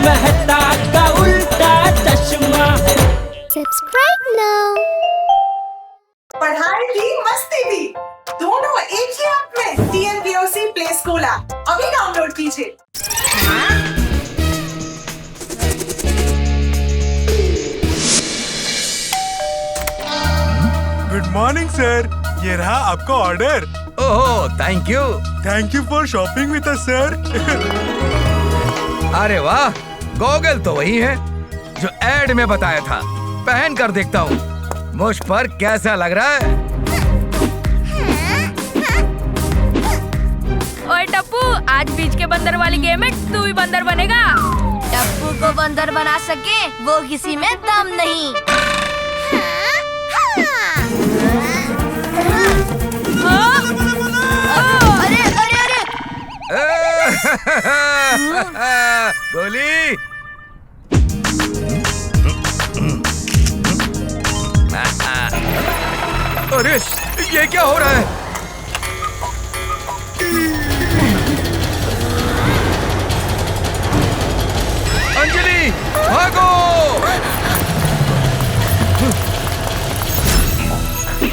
मेहता का उल्टा चश्मा। Subscribe now. पढ़ाई भी मस्ती भी दोनों एक ही ऐप में। TNPOC प्ले स्कूल ऐप अभी डाउनलोड कीजिए। गुड मॉर्निंग सर, ये रहा आपका order. Oh thank you. Thank you for shopping with us sir. अरे वाह, गॉगल तो वही है जो एड में बताया था। पहन कर देखता हूँ मुझ पर कैसा लग रहा है। ओए टप्पू, आज बीच के बंदर वाली गेम में तू भी बंदर बनेगा। टप्पू को बंदर बना सके वो किसी में दम नहीं। अरे अरे अरे गोली। अरे ये क्या हो रहा है? अंजलि भागो!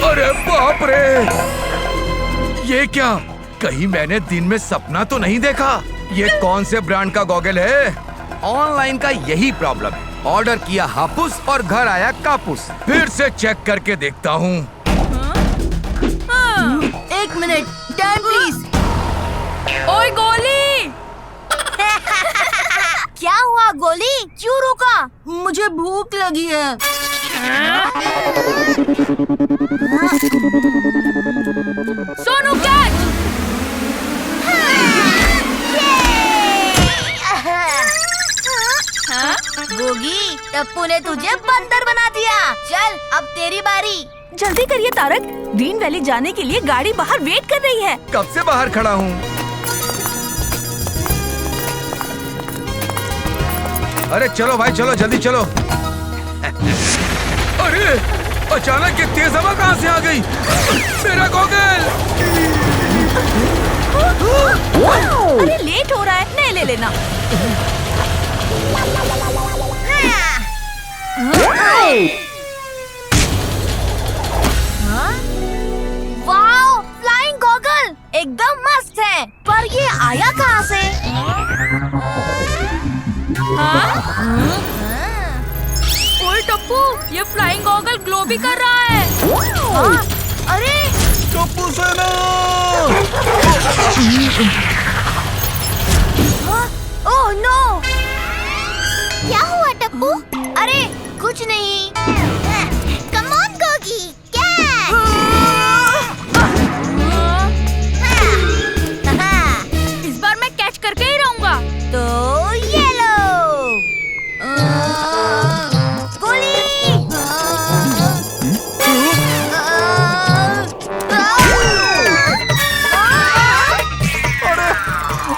अरे बाप रे! ये क्या? कहीं मैंने दिन में सपना तो नहीं देखा? ये कौन से ब्रांड का गॉगल है? ऑनलाइन का यही प्रॉब्लम है। ऑर्डर किया हापुस और घर आया कापुस। फिर से चेक करके देखता हूँ। एक मिनट, टर्न प्लीज। ओए गोली! क्या हुआ गोली? क्यों रुका? मुझे भूख लगी है। सोनू कैच! गोगी, टप्पू ने तुझे बंदर बना दिया। चल अब तेरी बारी। जल्दी करिए तारक, ग्रीन वैली जाने के लिए गाड़ी बाहर वेट कर रही है। कब से बाहर खड़ा हूँ। अरे चलो भाई चलो, जल्दी चलो। अरे अचानक ये तेज हवा कहाँ से आ गई? मेरा गॉगल! अरे लेट हो रहा है, नहीं ले लेना। वाओ, फ्लाइंग गॉगल एकदम मस्त है। पर ये आया कहाँ से? ओए टप्पू, ये फ्लाइंग गॉगल ग्लो भी कर रहा है। अरे टप्पू सेना! Oh no! क्या हुआ टप्पू? अरे कुछ नहीं। Come on Gogi, catch! इस बार मैं कैच करके ही रहूंगा। तो ये लो। गोली!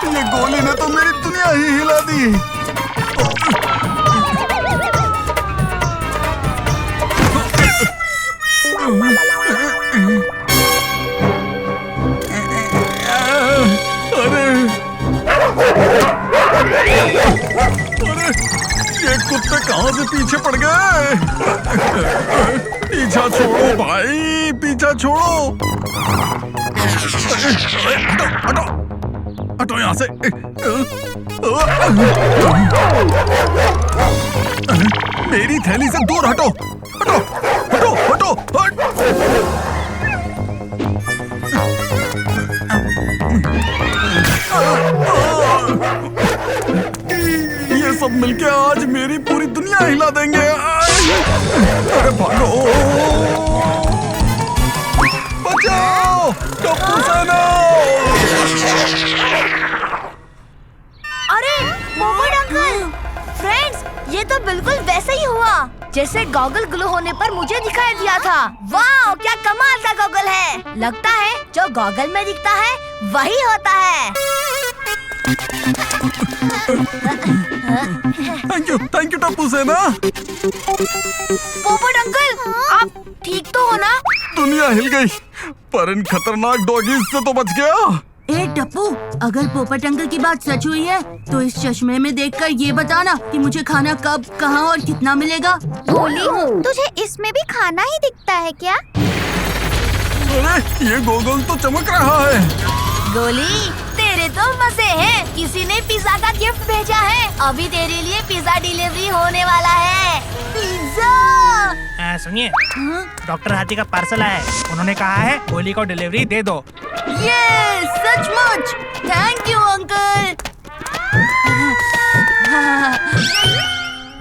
ये गोली ने तो मेरी दुनिया ही हिला दी। अरे ये कुत्ते कहाँ से पीछे पड़ गए? पीछा छोड़ो भाई, पीछा छोड़ो। हटो हटो हटो यहाँ से। मेरी थैली से दूर हटो, हटो हटो हटो हट। ये सब मिलके आज मेरी पूरी दुनिया हिला देंगे। अरे भागो, बचाओ टप्पू सेना! अरे मोमोड अंकल! फ्रेंड्स, ये तो बिल्कुल वैसे ही हुआ जैसे गॉगल ग्लो होने पर मुझे दिखाई दिया था। वाह, क्या कमाल का गॉगल है। लगता है जो गॉगल में दिखता है वही होता है। थैंक यू टप्पू सेना। पोपट अंकल, आप ठीक तो हो ना? दुनिया हिल गई, पर इन खतरनाक डॉगीज से तो बच गया। ए टप्पू, अगर पोपट अंकल की बात सच हुई है तो इस चश्मे में देखकर ये बताना कि मुझे खाना कब, कहाँ और कितना मिलेगा। बोली हूँ, तुझे इसमें भी खाना ही दिखता है क्या? अरे ये गॉगल तो चमक रहा है। गोली, तेरे तो मजे हैं। किसी ने पिज्जा का गिफ्ट भेजा है। अभी तेरे लिए पिज्जा डिलीवरी होने वाला है। पिज्जा। सुनिए, डॉक्टर हाथी का पार्सल आया है। उन्होंने कहा है गोली को डिलीवरी दे दो। ये सचमुच, थैंक यू अंकल।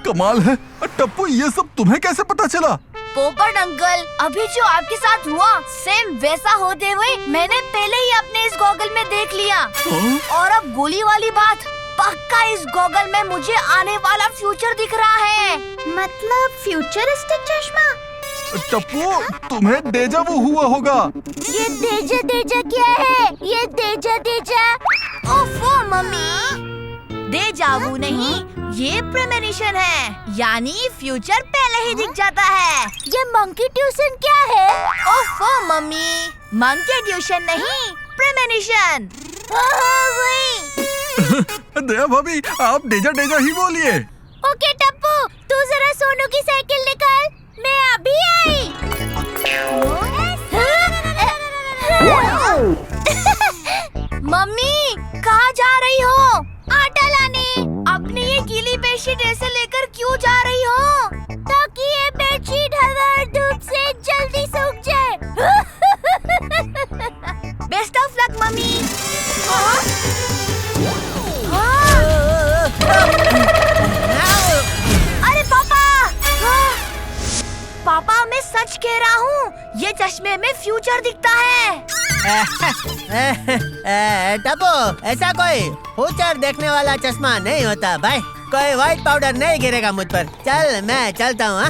कमाल है। टप्पू, ये सब तुम्हें कैसे पता चला? पोपट अंकल, अभी जो आपके साथ हुआ सेम वैसा होते हुए मैंने पहले ही अपने इस गॉगल में देख लिया। और अब गोली वाली बात, पक्का इस गॉगल में मुझे आने वाला फ्यूचर दिख रहा है। मतलब फ्यूचरिस्टिक चश्मा। टप्पू, तुम्हें डेजा वो हुआ होगा। ये डेजा डेजा क्या है? ये डेजा डेजा। ओफो मम्मी, डेजा वू नहीं, ये प्रेमोनिशन है, यानी फ्यूचर पहले ही दिख जाता है। ये मंकी ट्यूशन क्या है? ओफो मम्मी, मंकी ट्यूशन नहीं, प्रेमोनिशन। दया भाभी, आप डेजा डेजा ही बोलिए। ओके टप्पू, तू जरा सोनू की साइकिल निकाल, मैं अभी आई। मम्मी, कहाँ जा रही हो? आटा लाने। अपनी ये गीली बेडशीट ऐसे लेकर क्यों जा रही हो? ताकि ये बेडशीट हवा और धूप से जल्दी सूख जाए। Best of luck mummy. अरे पापा! पापा, मैं सच कह रहा हूँ, ये चश्मे में फ्यूचर दिखता है। टप्पू, ऐसा कोई फ्यूचर देखने वाला चश्मा नहीं होता भाई। कोई व्हाइट पाउडर नहीं गिरेगा मुझ पर। चल, मैं चलता हूँ।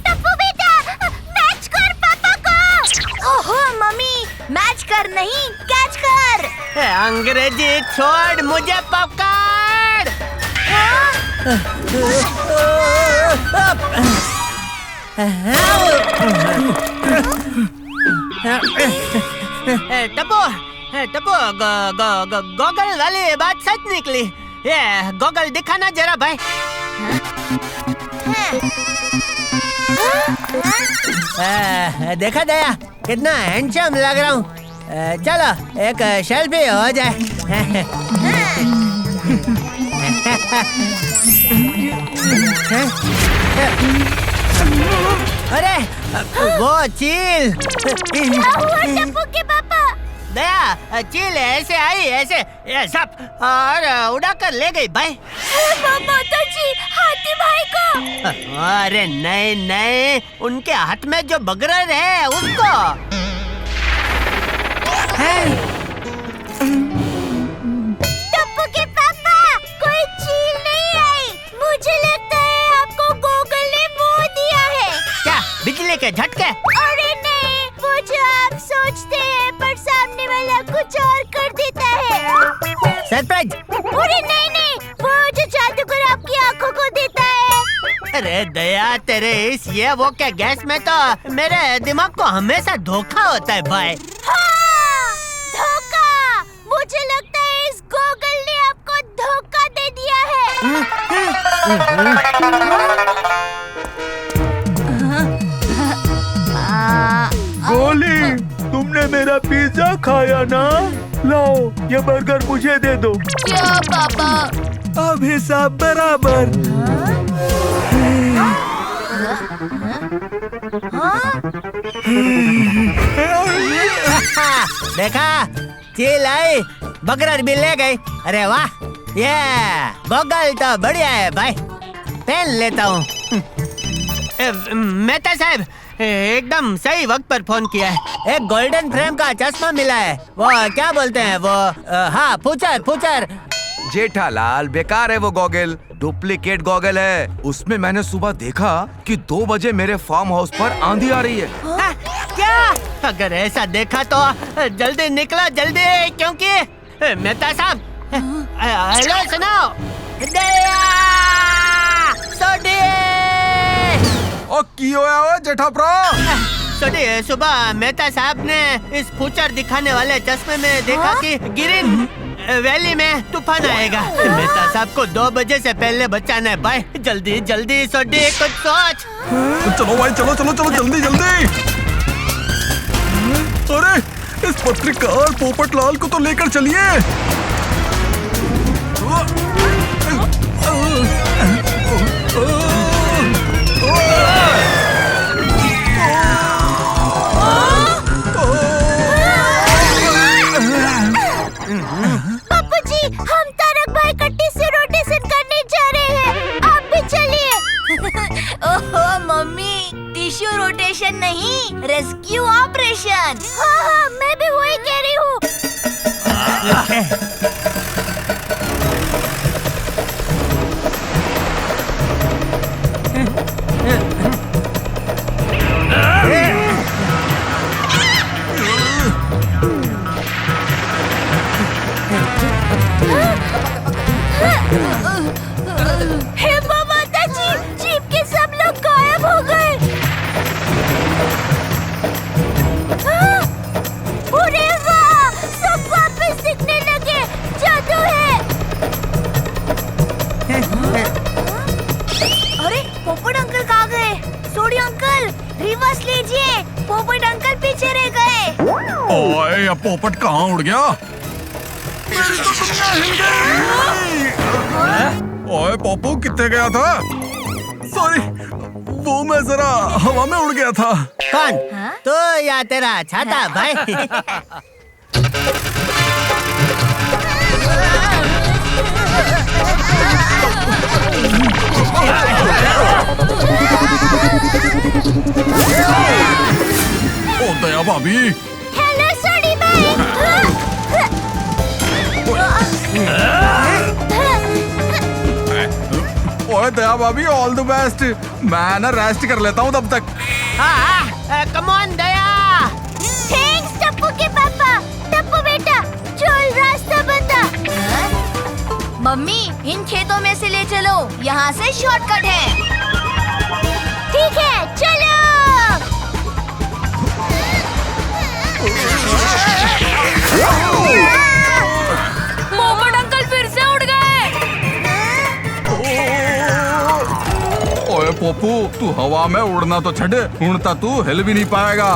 टप्पू बेटा, मैच कर पापा को। ओहो मम्मी, मैच कर नहीं, कैच कर। अंग्रेजी छोड़, मुझे पकड़। टप्पू, टप्पू, गॉगल वाली बात सच निकली। ये गॉगल दिखाना जरा भाई। देखा दया, कितना हैंडसम लग रहा हूँ। चलो एक सेल्फी हो जाए। अरे वो चील। टप्पू के पापा। दया, चील ऐसे आई, ऐसे ये सब और उड़ाकर ले गई भाई। माताजी, हाथी भाई को। अरे नहीं नहीं, उनके हाथ में जो बगरर है उसको। टप्पू के पापा, कोई चील नहीं आई। मुझे लगता है आपको गॉगल ने वो दिया है। क्या बिजली के झटके? अरे नहीं, वो जो आप सोचते हैं पर सामने वाला कुछ और कर देता है। सरप्राइज? अरे नहीं नहीं, वो जो जादूगर आपकी आंखों को देता है। अरे दया, तेरे इस ये वो क्या गैस में तो मेरे दिमाग को हमेशा धोखा होता है भाई। हाँ, धोखा। मुझे लगता है इस गॉगल ने आपको धोखा दे दिया है। गोली, तुमने मेरा पिज्जा खाया ना? लाओ, ये बर्गर मुझे दे दो। क्या पापा? अब हिसाब बराबर। देखा, चील आई, बकरर भी ले गई। अरे वाह, ये गॉगल तो बढ़िया है भाई, पहन लेता हूँ। मेहता साहब, एकदम सही वक्त पर फोन किया है। एक गोल्डन फ्रेम का चश्मा मिला है। वो क्या बोलते हैं वो, हाँ, फूचर। जेठालाल, बेकार है वो गॉगल, डुप्लीकेट गॉगल है। उसमें मैंने सुबह देखा कि 2 बजे मेरे फार्म हाउस पर आंधी आ रही है। क्या? अगर ऐसा देखा तो जल्दी निकलो, जल्दी, क्योंकि मेहता साहब, हेलो सुनो, दया, सोडी, ओ की होया हो जेठाप्रा? सोडी, सुबह मेहता साहब ने इस फूचर दिखाने वाले चश्मे में देखा कि गिरिन वैली में तूफान आएगा। मेहता साहब को 2 बजे से पहले बचाना है भाई। जल्दी जल्दी सोडी, कुछ सोच। चलो भाई, चलो चलो चलो, जल्दी जल्दी। अरे इस पत्रकार पोपटलाल को तो लेकर चलिए। पप्पू जी, हम तारक भाई का टिश्यू रोटेशन करने जा रहे हैं, आप भी चलिए। ओहो मम्मी, टिश्यू रोटेशन नहीं, रेस्क्यू ऑपरेशन। हाँ, मैं भी वही कह रही हूँ। हे माता जी, जीप के सब लोग गायब हो गए। अरे वाह, सब वापस दिखने लगे, जादू है। अरे पोपट अंकल कहाँ गए? सोडी अंकल, रिवर्स लीजिए, पोपट अंकल पीछे रह गए। ओए, ये पोपट कहाँ उड़ गया? मेरी तो दुनिया हिल गई। ओए पप्पू, कितने गया था? सॉरी, वो मैं जरा हवा में उड़ गया था। कौन? तो या तेरा छाता भाई? ओ दया भाभी। हेलो सोडी भाई। ओए दया भाभी, ऑल द बेस्ट। मैं ना रेस्ट कर लेता हूँ तब तक। Come on Daya. Thanks Tappu के पापा। टप्पू बेटा, चल रास्ता बता। मम्मी, इन खेतों में से ले चलो, यहाँ से शॉर्टकट है। ठीक है, चलो। पोपट अंकल फिर से उड़ गए। ओए पप्पू, तू हवा में उड़ना तो छड़, उड़ता तू हिल भी नहीं पाएगा।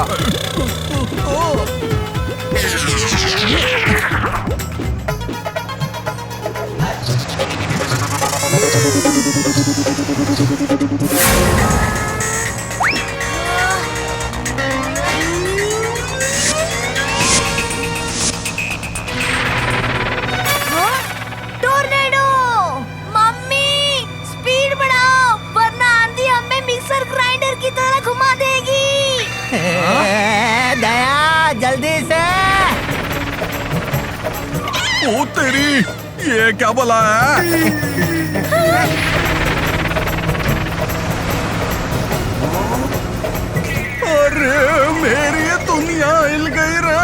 टोर्नेडो! मम्मी, स्पीड बढ़ाओ, वरना आंधी हमें मिक्सर ग्राइंडर की तरह घुमा देगी। दया, जल्दी से। ओ तेरी, ये क्या भला है? अरे मेरी दुनिया हिल गई रे।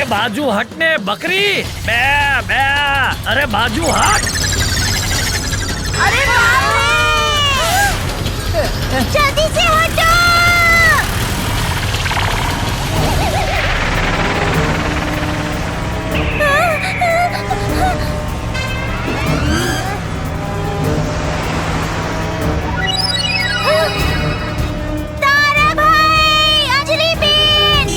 बाजू हटने बकरी। बे बे, अरे बाजू हट। अरे बाप रे! जल्दी से हटो। तारा भाई, अंजलि बेन।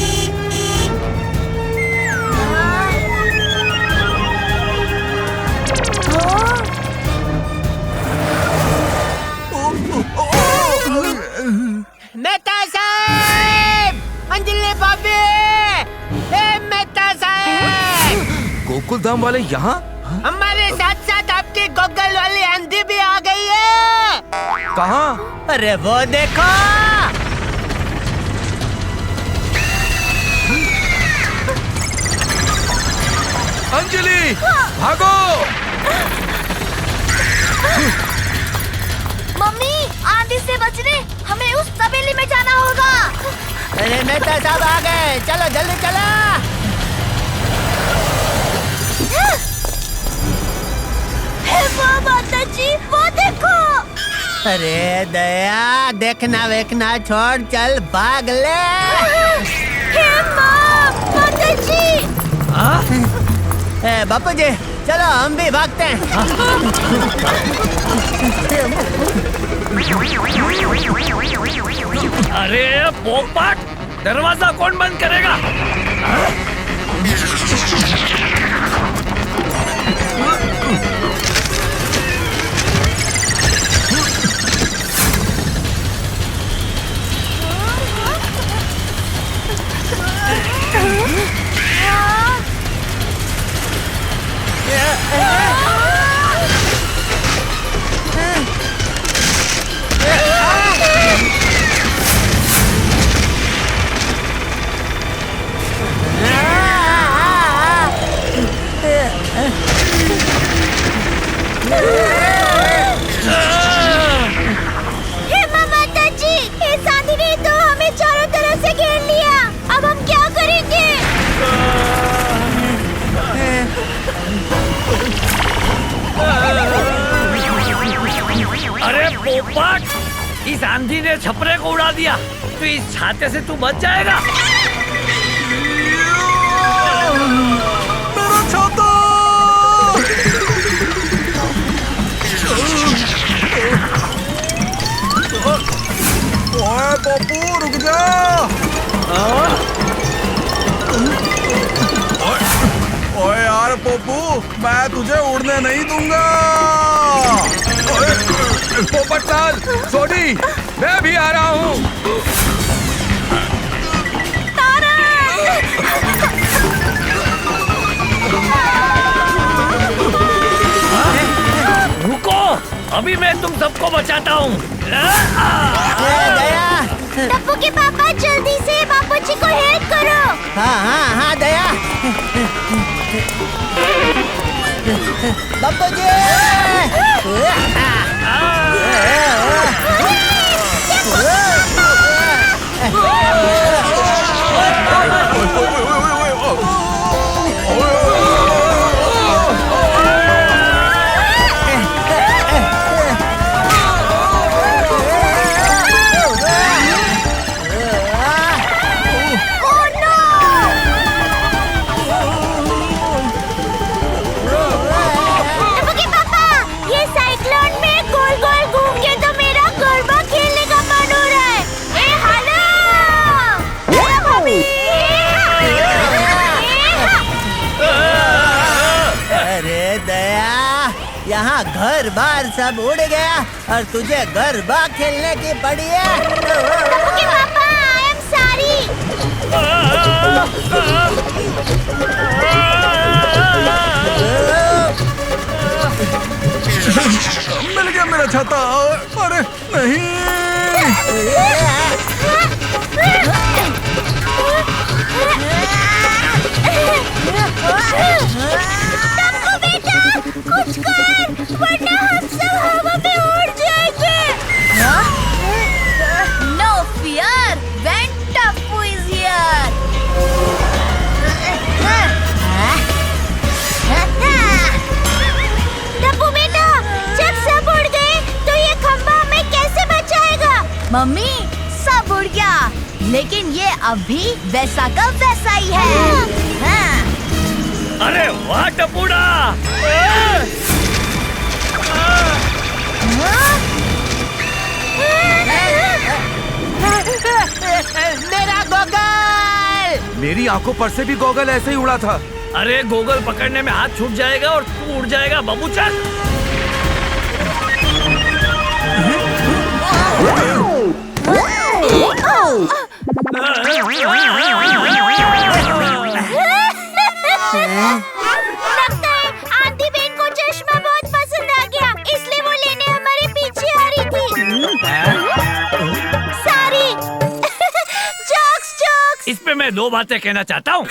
गोकुल धाम वाले यहाँ? हमारे साथ साथ आपकी गॉगल वाली आंधी भी आ गई है। कहाँ? अरे वो देखो। अंजलि भागो। मम्मी, आंधी से बचने हमें उस तबेली में जाना होगा। अरे मेहता साहब आ गए, चलो जल्दी चलो। हे वाह माता जी, वो देखो। अरे दया, देखना वेखना छोड़, चल भाग ले। हे माँ, माता जी। बापू जी, चलो हम भी भागते हैं। अरे पोपट, दरवाजा कौन बंद करेगा? पोपट, इस आंधी ने छपरे को उड़ा दिया, तो इस छाते से तू बच जाएगा। मेरा छाता! ओए पप्पू, रुक जा! ओए यार पप्पू, मैं तुझे उड़ने नहीं दूंगा। पोपट लाल, सोनी, मैं भी आ रहा हूँ। रुको, अभी मैं तुम सबको बचाता हूँ। दया, टप्पू के पापा, जल्दी से बापू जी को हेल्प करो। हाँ दया। बापू जी। यहाँ घर बार सब उड़ गया और तुझे गरबा खेलने की पड़ी है। ओके पापा, आई एम सॉरी। मिल गया मेरा छाता। अरे नहीं। कुछ कर, वरना हम सब हवा में उड़ जाएंगे। No fear, when Tappu is here. Tappu बेटा, जब सब उड़ गए, तो ये खंभा हमें कैसे बचाएगा? मम्मी, सब उड़ गया, लेकिन ये अभी वैसा का वैसा ही है। अरे वाह टप्पूड़ा! मेरा गोगल! मेरी आंखों पर से भी गोगल ऐसे ही उड़ा था। अरे गोगल पकड़ने में हाथ छूट जाएगा और तू उड़ जाएगा बाबू। चल। मैं 2 बातें कहना चाहता हूँ।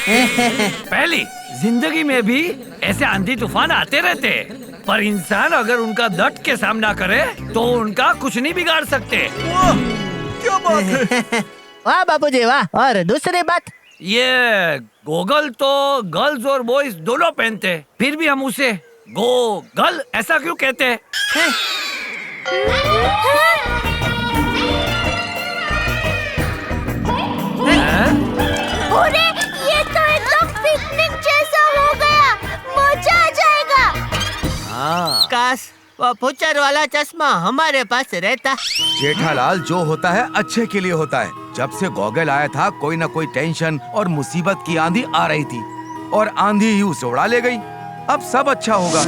पहली, जिंदगी में भी ऐसे आंधी तूफान आते रहते हैं, पर इंसान अगर उनका डट के सामना करे तो उनका कुछ नहीं बिगाड़ सकते। क्या बात है? वाह बापूजी वाह। और दूसरी बात, ये गोगल तो गर्ल्स और बॉयज दोनों पहनते हैं, फिर भी हम उसे गोगल ऐसा क्यों कहते हैं? अरे ये तो एकदम पिकनिक जैसा हो गया, मजा आ जाएगा। काश वो फुचर वाला चश्मा हमारे पास रहता। जेठालाल, जो होता है अच्छे के लिए होता है। जब से गॉगल आया था कोई न कोई टेंशन और मुसीबत की आंधी आ रही थी और आंधी ही उसे उड़ा ले गई। अब सब अच्छा होगा।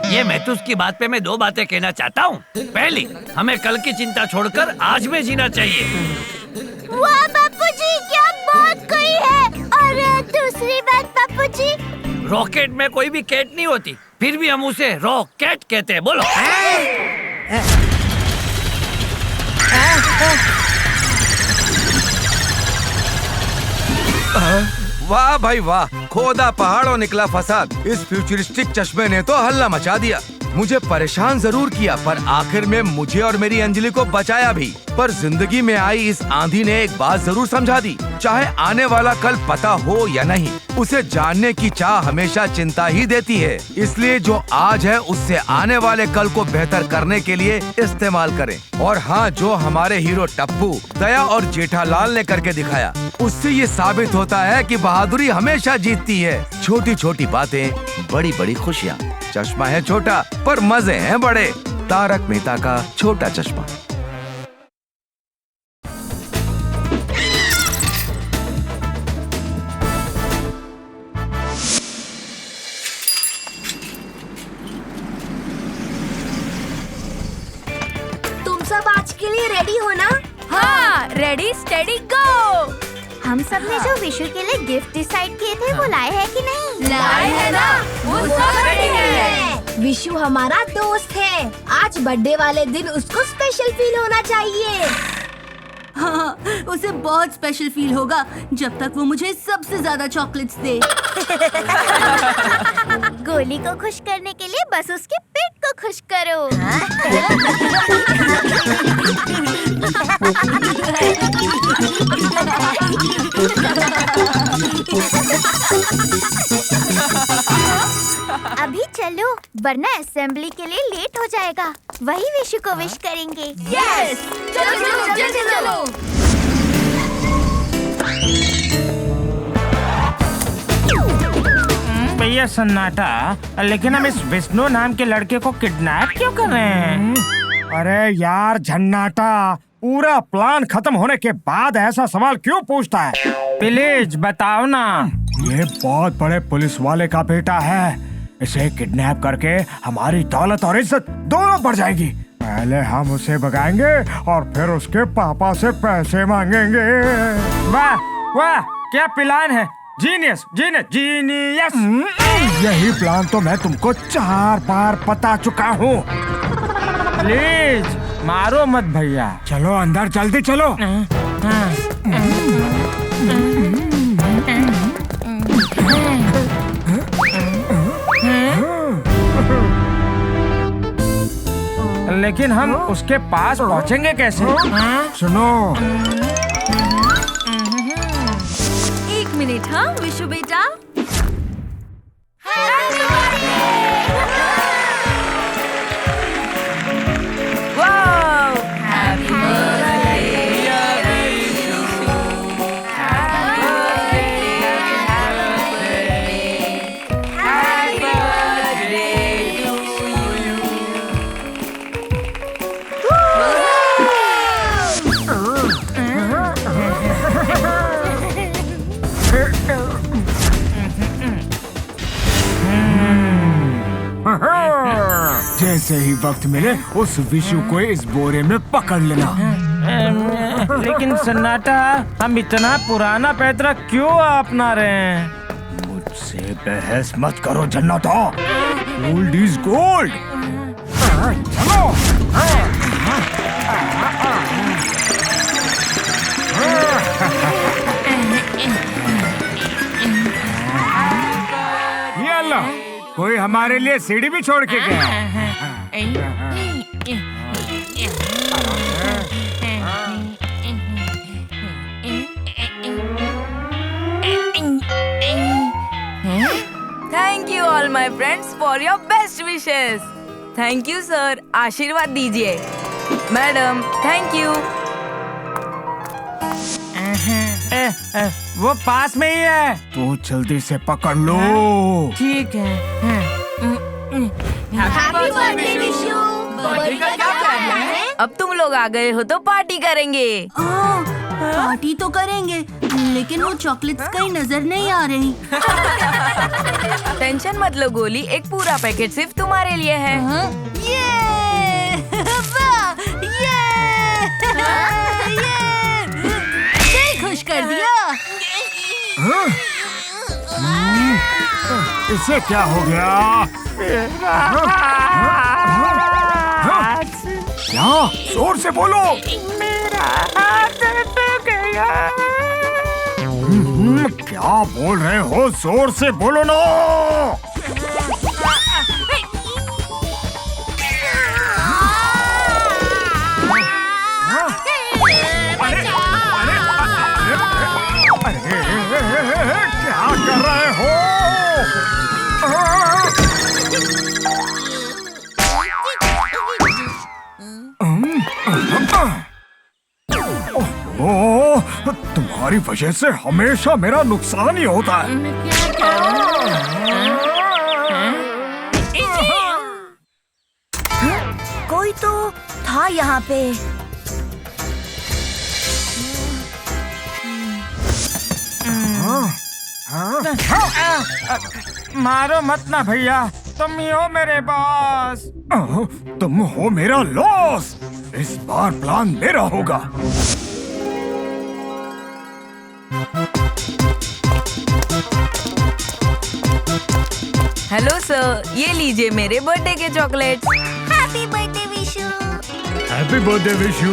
ये महतूस की बात पे मैं 2 बातें कहना चाहता हूँ। पहली, हमें कल की चिंता छोड़कर आज में जीना चाहिए। वाह बापूजी, क्या बात कही है। और दूसरी बात बापूजी, रॉकेट में कोई भी कैट नहीं होती, फिर भी हम उसे रॉकेट कहते हैं। बोलो। वाह भाई वाह, खोदा पहाड़ों निकला फसाद। इस फ्यूचरिस्टिक चश्मे ने तो हल्ला मचा दिया। मुझे परेशान जरूर किया, पर आखिर में मुझे और मेरी अंजलि को बचाया भी। पर जिंदगी में आई इस आंधी ने एक बात जरूर समझा दी, चाहे आने वाला कल पता हो या नहीं, उसे जानने की चाह हमेशा चिंता ही देती है। इसलिए जो आज है उससे आने वाले कल को बेहतर करने के लिए इस्तेमाल करें। और हाँ, जो हमारे हीरो टप्पू, दया और जेठालाल ने करके दिखाया, उससे ये साबित होता है कि बहादुरी हमेशा जीतती है। छोटी छोटी बातें, बड़ी बड़ी खुशियाँ। चश्मा है छोटा पर मजे हैं बड़े। तारक मेहता का छोटा चश्मा। तुम सब आज के लिए रेडी हो ना? हाँ, रेडी स्टेडी गो। हम सब ने जो विशु के लिए गिफ्ट डिसाइड किए थे वो लाए हैं कि नहीं? लाए हैं ना, वो सब रेडी है। विशु हमारा दोस्त है, आज बर्थडे वाले दिन उसको स्पेशल फील होना चाहिए। हाँ, उसे बहुत स्पेशल फील होगा जब तक वो मुझे सबसे ज्यादा चॉकलेट्स दे। गोली को खुश करने के लिए बस उसके पेट को खुश करो। अभी चलो, वरना असेंबली के लिए लेट हो जाएगा। वही विशु को विश करेंगे। यस, चलो चलो जल्दी चलो। भैया सन्नाटा, लेकिन हम इस विष्णु नाम के लड़के को किडनैप क्यों कर रहे हैं? अरे यार झन्नाटा, पूरा प्लान खत्म होने के बाद ऐसा सवाल क्यों पूछता है? प्लीज बताओ ना। ये बहुत बड़े पुलिस वाले का बेटा है। इसे किडनैप करके हमारी दौलत और इज्जत दोनों बढ़ जाएगी। पहले हम उसे भगाएंगे और फिर उसके पापा से पैसे मांगेंगे। वाह वाह, क्या प्लान है। Genius genius genius. यही प्लान तो मैं तुमको 4 बार बता चुका हूँ। प्लीज मारो मत भैया। चलो अंदर जल्दी चलो। लेकिन हम उसके पास पहुँचेंगे कैसे? सुनो, 1 मिनट। हाँ विशु बेटा। जैसे ही वक्त मिले उस विशु को इस बोरे में पकड़ लेना। लेकिन सन्नाटा, हम इतना पुराना पैतरा क्यों अपना रहे हैं? मुझसे बहस मत करो जन्नतो। Gold is gold. चलो। लो, कोई हमारे लिए सीढ़ी भी छोड़ के गया। Thank you all my friends for your best wishes. Thank you sir, आशीर्वाद दीजिए। Madam thank you. वो पास में ही है। तो जल्दी से पकड़ लो। ठीक है। Happy birthday Vishu. बर्थडे का क्या करना है? अब तुम लोग आ गए हो तो पार्टी करेंगे। पार्टी तो करेंगे, लेकिन वो चॉकलेट्स कहीं नजर नहीं आ रही। टेंशन मत लो गोली, एक पूरा पैकेट सिर्फ तुम्हारे लिए है। ये खुश कर दिया। इसे क्या हो गया? क्या? जोर से बोलो। मेरा हाथ टूट गया। क्या बोल रहे हो? जोर से बोलो ना। क्या कर रहे हो? ओह, तुम्हारी वजह से हमेशा मेरा नुकसान ही होता है। कोई तो था यहाँ पे। मारो मत ना भैया, तुम ही हो मेरे बॉस। तुम हो मेरा लॉस। इस बार प्लान मेरा होगा। हेलो सर, ये लीजिए मेरे बर्थडे के chocolate. Happy birthday Vishu. Happy birthday Vishu.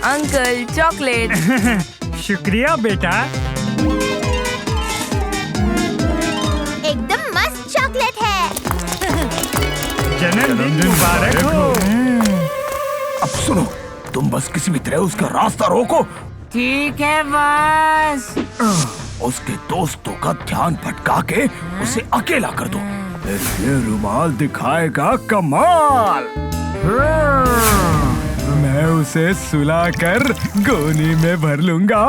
Uncle chocolate. शुक्रिया बेटा। एकदम मस्त चॉकलेट है। जन्मदिन मुबारक हो। अब सुनो, तुम बस किसी भी तरह उसका रास्ता रोको। ठीक है बस। उसके दोस्तों का ध्यान भटका के उसे अकेला कर दो। फिर ये रुमाल दिखाएगा कमाल। मैं उसे सुलाकर गोनी में भर लूंगा।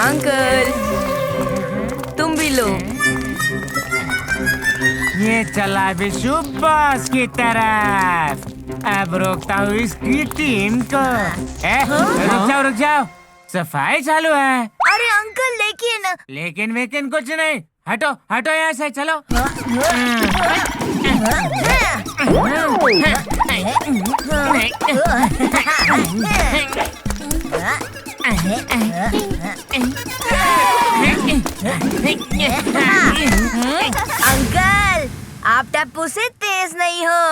अंकल तुम भी लो। ये चला विशु बॉस की तरफ। अब रोकता हूँ इसकी टीम को। रुक जाओ, सफाई चालू है। अरे अंकल लेकिन वेकिन कुछ नहीं। हटो यहाँ से, चलो। अंकल आप टप्पू से तेज नहीं हो।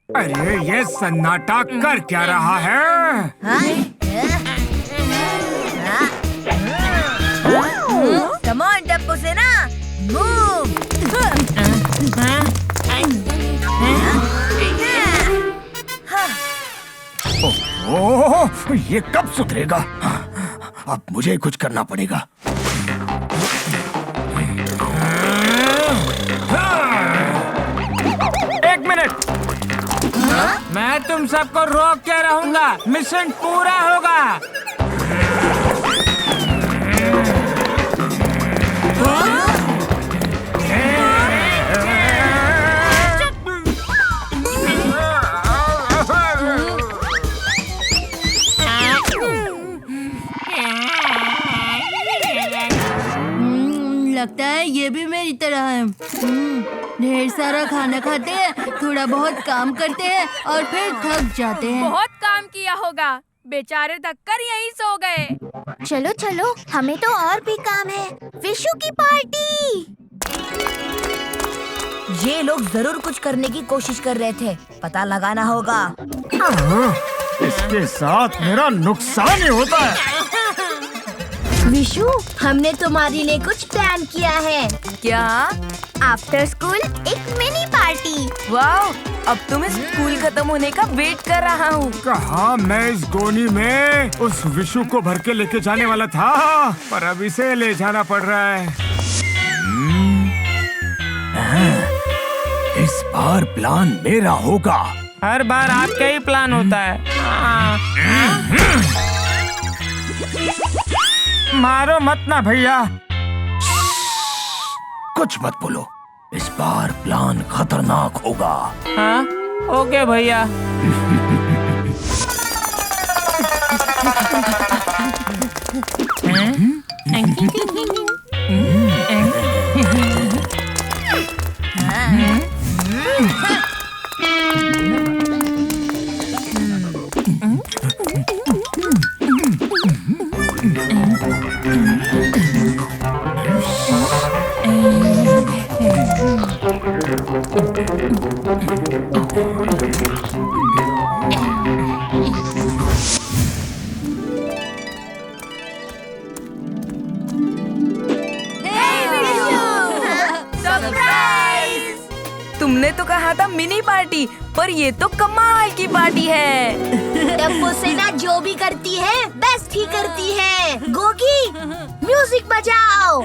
अरे ये सन्नाटा कर क्या रहा है? कम ऑन टप्पू से ना मूव। ओह, ये कब सुधरेगा? अब मुझे कुछ करना पड़ेगा। एक मिनट, मैं तुम सबको रोक के रहूंगा। मिशन पूरा होगा। लगता है ये भी मेरी तरह है। ढेर सारा खाना खाते हैं, थोड़ा बहुत काम करते हैं और फिर थक जाते हैं। बहुत काम किया होगा, बेचारे थककर यहीं सो गए। चलो चलो, हमें तो और भी काम है। विशु की पार्टी। ये लोग जरूर कुछ करने की कोशिश कर रहे थे, पता लगाना होगा। इसके साथ मेरा नुकसान ही होता है। विशु, हमने तुम्हारे लिए कुछ प्लान किया है। क्या? आफ्टर स्कूल एक मिनी पार्टी। वाओ, अब तो मैं स्कूल खत्म होने का वेट कर रहा हूँ। कहा मैं इस गोनी में उस विशु को भर के लेके जाने वाला था, पर अब इसे ले जाना पड़ रहा है। इस बार प्लान मेरा होगा। हर बार आपका ही प्लान होता है। मारो मत ना भैया। कुछ मत बोलो, इस बार प्लान खतरनाक होगा। हाँ, ओके भैया। तुमने तो कहा था मिनी पार्टी, पर ये तो कमाल की पार्टी है। टप्पू सेना जो भी करती है बेस्ट ही करती है। गोगी, म्यूजिक बजाओ।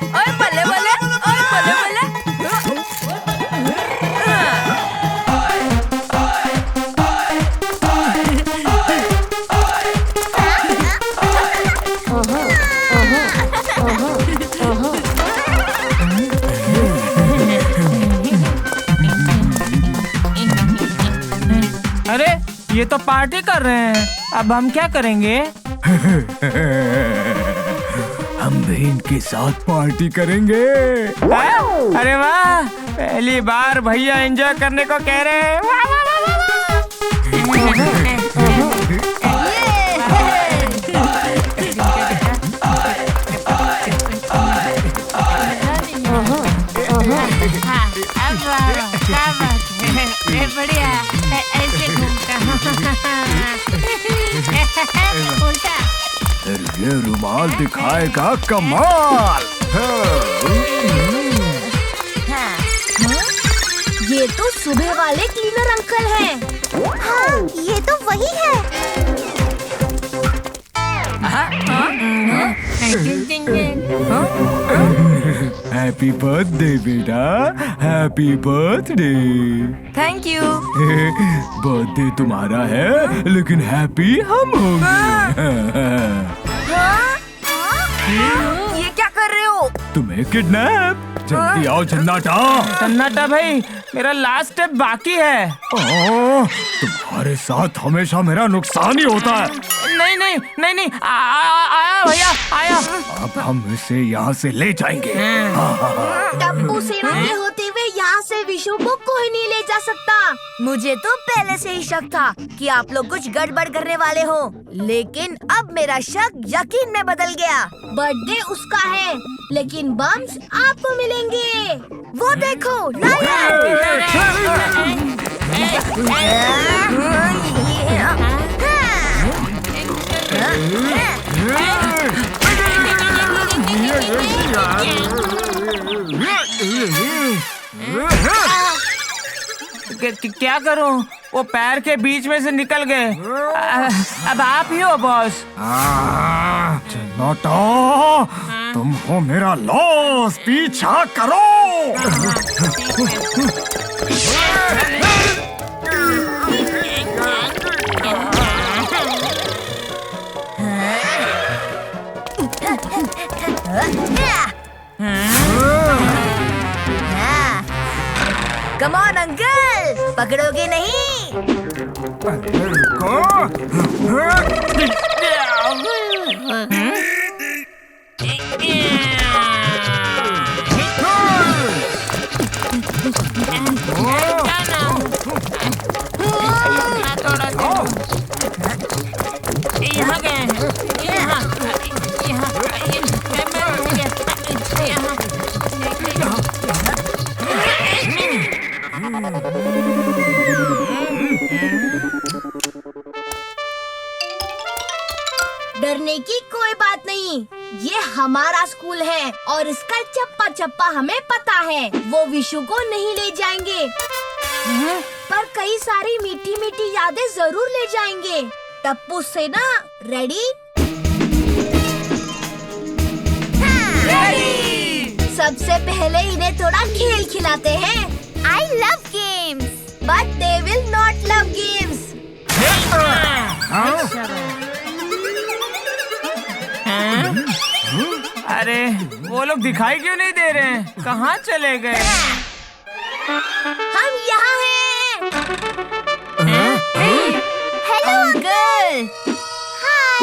ओए बल्ले बल्ले, ओए बल्ले बल्ले। अरे, ये तो पार्टी कर रहे हैं। अब हम क्या करेंगे? हम भी इनके साथ पार्टी करेंगे। अरे वाह, पहली बार भैया एंजॉय करने को कह रहे हैं। वाह, वाह, वाह, वाह, बढ़िया, ऐसे घूमता ये रुमाल दिखाएगा कमाल। ये तो सुबह वाले क्लीनर अंकल हैं। हाँ, ये तो वही है। हैप्पी बर्थडे बेटा, happy birthday. Thank you. Birthday तुम्हारा है, लेकिन हैप्पी हम होंगे। ये क्या कर रहे हो? तुम्हें किडनैप। जल्दी आओ जन्नाटा। सन्नाटा भाई, मेरा लास्ट स्टेप बाकी है। तुम्हारे साथ हमेशा मेरा नुकसान ही होता है। नहीं नहीं नहीं नहीं, आया भैया, आया। अब हम इसे यहाँ से ले जाएंगे। टप्पू सेना के होते हुए यहाँ से विशु को कोई नहीं ले जा सकता। मुझे तो पहले से ही शक था कि आप लोग कुछ गड़बड़ करने वाले हो, लेकिन अब मेरा शक यकीन में बदल गया। बर्थडे उसका है, लेकिन बम्स आपको मिलेंगे। वो देखो, क्या करूं? वो पैर के बीच में से निकल गए। अब आप ही हो बॉस। जन्नाटा, तुम हो मेरा लॉस, पीछा करो। कम ऑन अंकल, पकड़ोगे नहीं? यहाँ गए हैं, यहाँ डरने की कोई बात नहीं, ये हमारा स्कूल है और इसका चप्पा चप्पा हमें पता है। वो विशु को नहीं ले जाएंगे, पर कई सारी मीठी मीठी यादें जरूर ले जाएंगे। टप्पू से ना, रेडी? सबसे पहले इन्हें थोड़ा खेल खिलाते हैं। I love games, but they will not love games. अरे वो लोग दिखाई क्यों नहीं दे रहे हैं? कहाँ चले गए? हम यहाँ हैं। Hello uncle. हाय।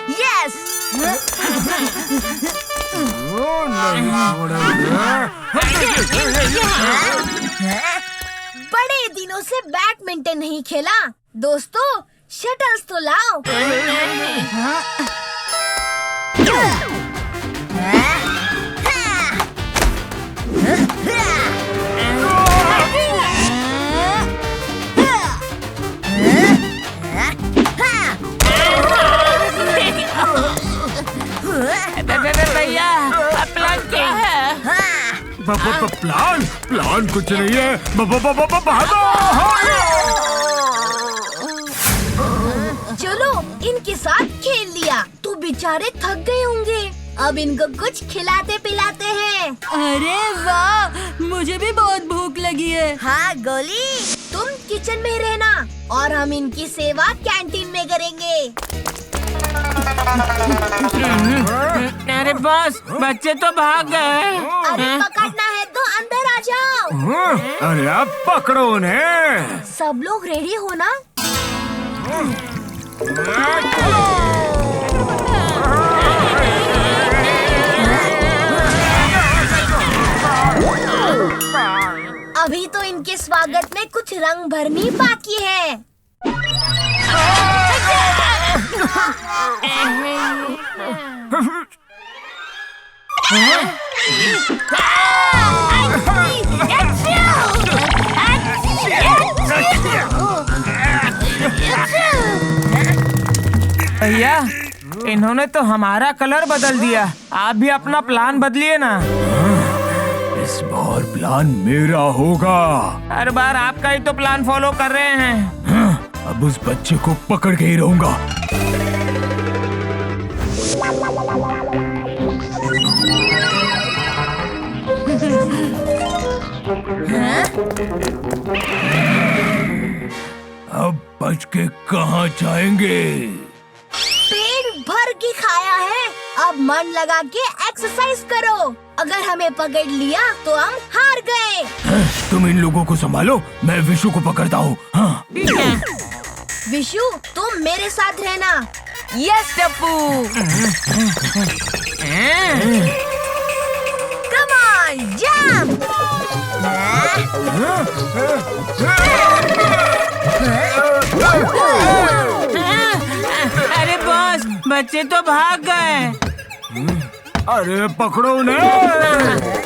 Yes. बड़े दिनों से बैडमिंटन नहीं खेला। दोस्तों, शटल्स तो लाओ। भैया, प्लान क्या है? प्लान कुछ नहीं है। चलो, इनके साथ खेल लिया तो बेचारे थक गए होंगे। अब इनको कुछ खिलाते पिलाते हैं। अरे वाह, मुझे भी बहुत भूख लगी है। हाँ गोली, तुम किचन में रहना और हम इनकी सेवा कैंटीन में करेंगे। अरे बॉस, बच्चे तो भाग गए। अरे पकड़ना है तो अंदर आ जाओ। अरे अब पकड़ो उन्हें। सब लोग रेडी हो ना? अभी तो इनके स्वागत में कुछ रंग भरनी बाकी है। भैया, इन्होंने तो हमारा कलर बदल दिया। आप भी अपना प्लान बदलिए ना। इस बार प्लान मेरा होगा। हर बार आपका ही तो प्लान फॉलो कर रहे हैं। अब उस बच्चे को पकड़ के ही रहूंगा। अब बच के कहाँ जाएंगे? पेट भर के खाया है, अब मन लगा के एक्सरसाइज करो। अगर हमें पकड़ लिया तो हम हार गए। तुम इन लोगों को संभालो, मैं विशु को पकड़ता हूँ। हाँ। विशु, तुम मेरे साथ रहना। Yes Tappu. Come on, jump. अरे बॉस, बच्चे तो भाग गए। अरे पकड़ो उन्हें।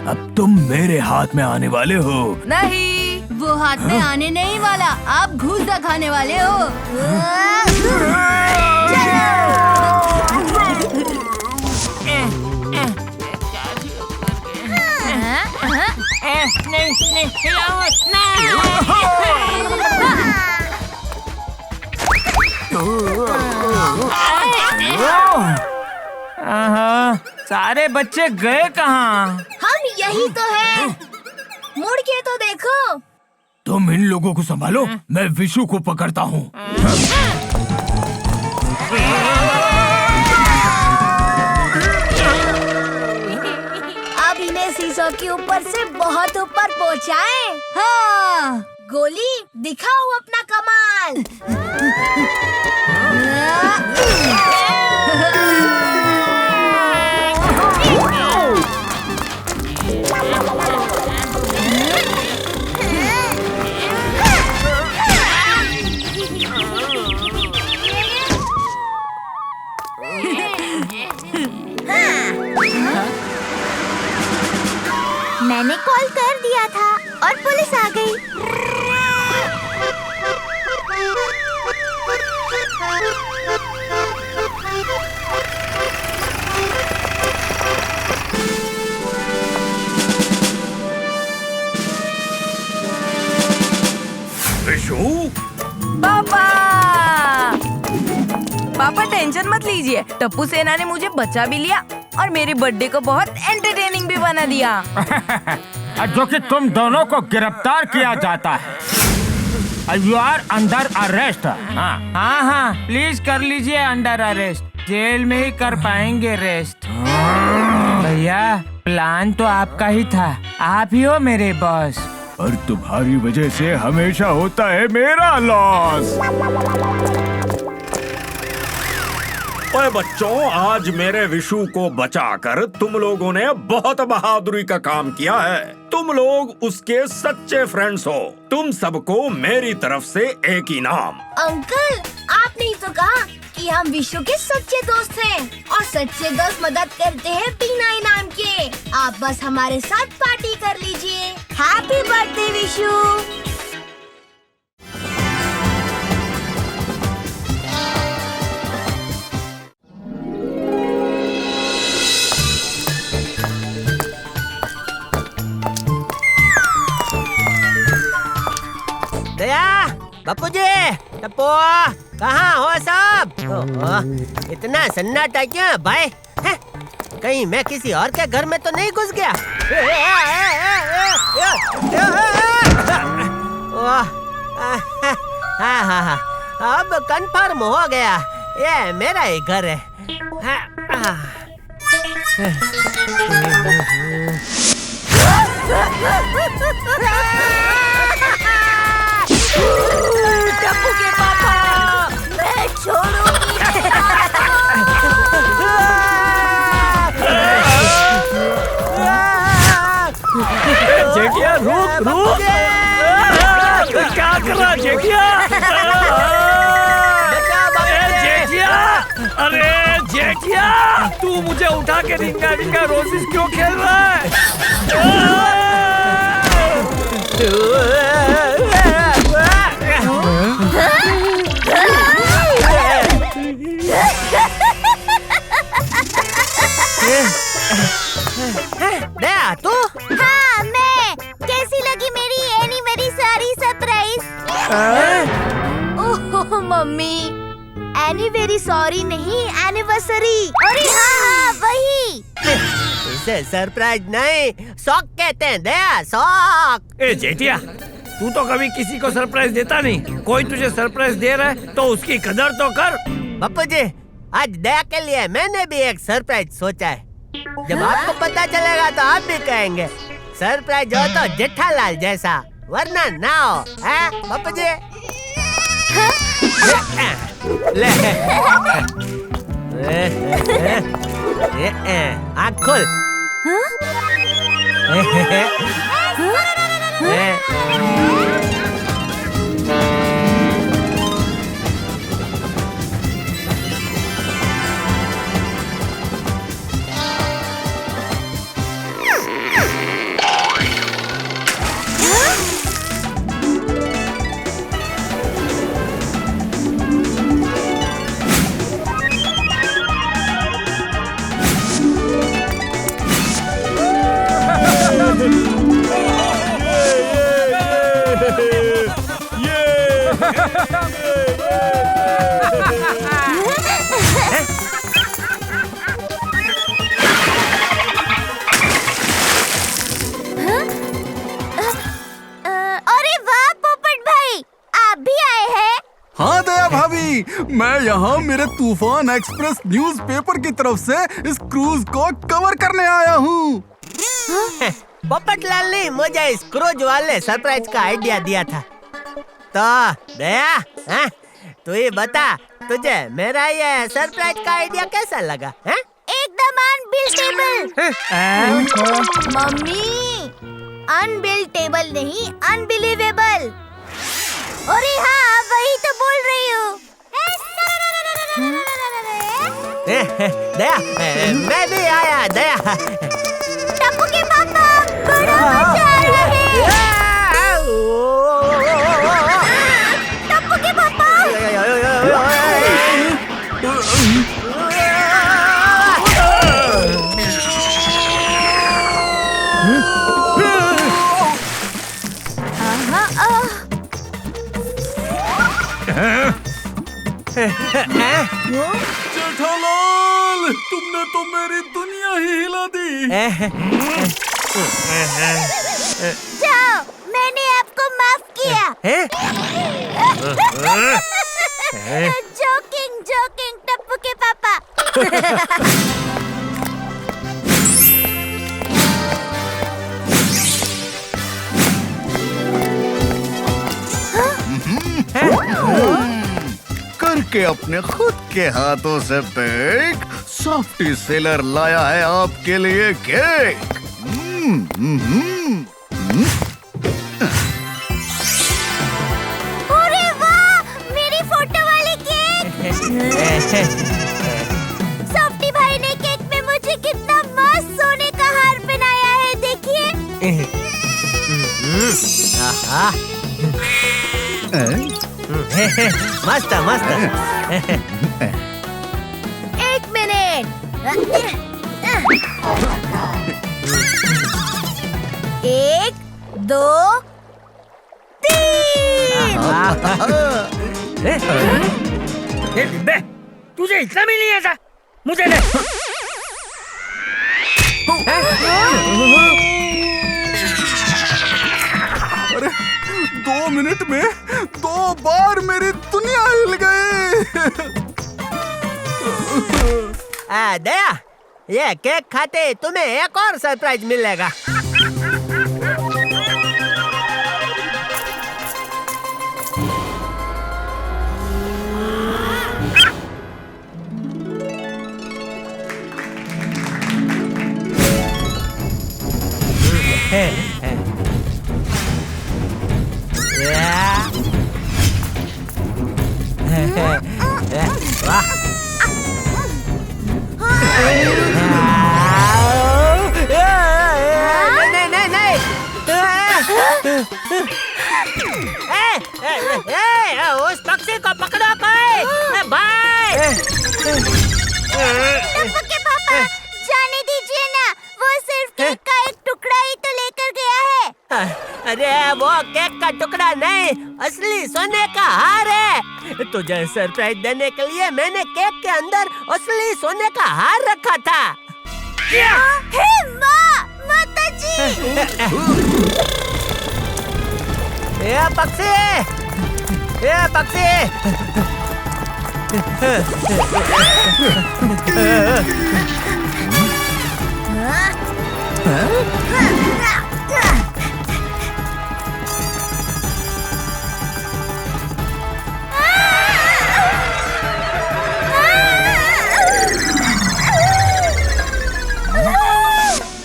अब तुम मेरे हाथ में आने वाले हो। नहीं, वो हाथ में आने नहीं वाला, आप घूस खाने वाले हो। नहीं, सारे बच्चे गए कहाँ? हम यही तो है। मुड़ के तो देखो। तुम इन लोगों को संभालो, मैं विशु को पकड़ता हूँ। अब इन्हें शीशों के ऊपर से बहुत ऊपर पहुँचाए। हाँ, गोली दिखाओ अपना कमाल। मैंने कॉल कर दिया था और पुलिस आ गई। विशु, पापा टेंशन मत लीजिए, टप्पू सेना ने मुझे बचा भी लिया और मेरे बर्थडे को बहुत एंटरटेनिंग भी बना दिया। जो कि तुम दोनों को गिरफ्तार किया जाता है। You are under arrest. हाँ, प्लीज कर लीजिए अंडर अरेस्ट। जेल में ही कर पाएंगे रेस्ट। भैया, प्लान तो आपका ही था, आप ही हो मेरे बॉस। और तुम्हारी वजह से हमेशा होता है मेरा लॉस। ओए बच्चों, आज मेरे विशु को बचाकर तुम लोगों ने बहुत बहादुरी का काम किया है। तुम लोग उसके सच्चे फ्रेंड्स हो। तुम सबको मेरी तरफ से एक इनाम। अंकल, आपने ही तो कहा कि हम विशु के सच्चे दोस्त हैं और सच्चे दोस्त मदद करते हैं बिना इनाम के। आप बस हमारे साथ पार्टी कर लीजिए। Happy birthday Vishu. दया, बापू जी, टप्पू, कहाँ हो सब? इतना सन्नाटा क्यों है भाई? हैं? कहीं मैं किसी और के घर में तो नहीं घुस गया? हाँ, अब कंफर्म हो गया, ये मेरा ही घर है। टप्पू के पापा, मैं छोड़ूंगी। जेठिया, रुक। क्या कर रहा जेठिया? जेठिया, अरे जेठिया, तू मुझे उठा के रिंगा रिंगा रोजिस क्यों खेल रहा है? दया, तू? हाँ, मैं। कैसी लगी मेरी एनिवर्सरी सरप्राइज? ओह मम्मी, एनिवर्सरी नहीं, एनिवर्सरी। अरे हाँ, वही। इसे सरप्राइज नहीं, शौक कहते हैं दया, शौक। ए जेठिया, तू तो कभी किसी को सरप्राइज देता नहीं। कोई तुझे सरप्राइज दे रहा है तो उसकी कदर तो कर। बापू जी, आज दया के लिए मैंने भी एक सरप्राइज सोचा है। जब आपको पता चलेगा तो आप भी कहेंगे सरप्राइज हो तो जेठालाल जैसा, वरना ना हो। हैं बापू जी? ले, आँख खोल। मैं यहाँ मेरे तूफान एक्सप्रेस न्यूज़पेपर की तरफ से इस क्रूज को कवर करने आया हूँ। पोपटलाल ने मुझे इस क्रूज वाले सरप्राइज का आइडिया दिया था। तो दया, हाँ? तू ही बता, तुझे मेरा ये सरप्राइज का आइडिया कैसा लगा? हाँ? एकदम अनबिलीवेबल। मम्मी, अनबिलीवेबल नहीं, अनबिलीवेबल। अरे हाँ, वही तो बोल रही हूँ। दया, मैं भी आया। दया, टप्पू के पापा बड़ा मजा आ रहा है। टप्पू के पापा। जेठालाल, तुमने तो मेरी दुनिया ही हिला दी। जाओ, मैंने आपको माफ किया। जोकिंग जोकिंग टप्पू के पापा। करके अपने खुद के हाथों से बेक सॉफ्टी सेलर लाया है आपके लिए केक। अरे वाह, मेरी फोटो वाली केक। सॉफ्टी भाई ने केक में मुझे कितना मस्त सोने का हार बनाया है, देखिए। मस्त मस्त। एक मिनट। एक, दो, तीन। बे, तुझे इतना भी नहीं आता? मुझे दे। अरे 2 मिनट में 2 बार मेरी दुनिया हिल गई। दया, ये केक खाते तुम्हें एक और सरप्राइज मिलेगा। उस पक्षी को पकड़ो कोई। बाय। टप्पू के पापा, जाने दीजिए ना, वो सिर्फ केक का एक टुकड़ा ही तो लेकर गया है। अरे वो केक का टुकड़ा नहीं, असली सोने का हार है। तुझे सरप्राइज देने के लिए मैंने केक के अंदर असली सोने का हार रखा था। हे माँ, माता जी। ये पक्षी, ये पक्षी।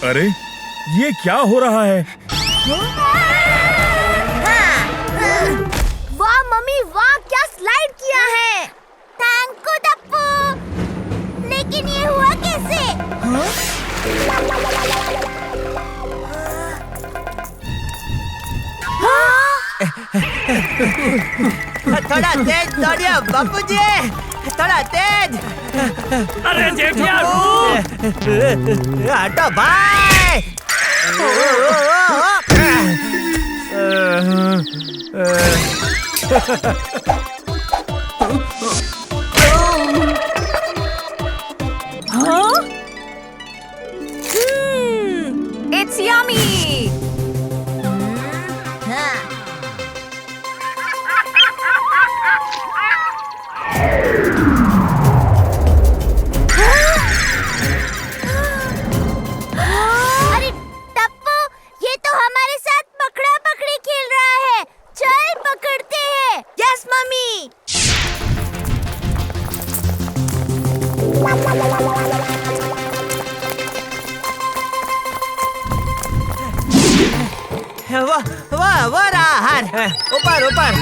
अरे ये क्या हो रहा है? वाह मम्मी, वाह क्या स्लाइड किया है। Thank you Tappu. लेकिन ये हुआ कैसे? थोड़ा तेज दौड़िए बापूजी, थोड़ा तेज। अरे जेठिया, हटो भाई। It's yummy. हाँ। अरे टप्पू, ये तो हमारे साथ पकड़ा पकड़ी खेल रहा है। चल पकड़ते हैं। Yes mummy. वो रहा हार। ऊपर ऊपर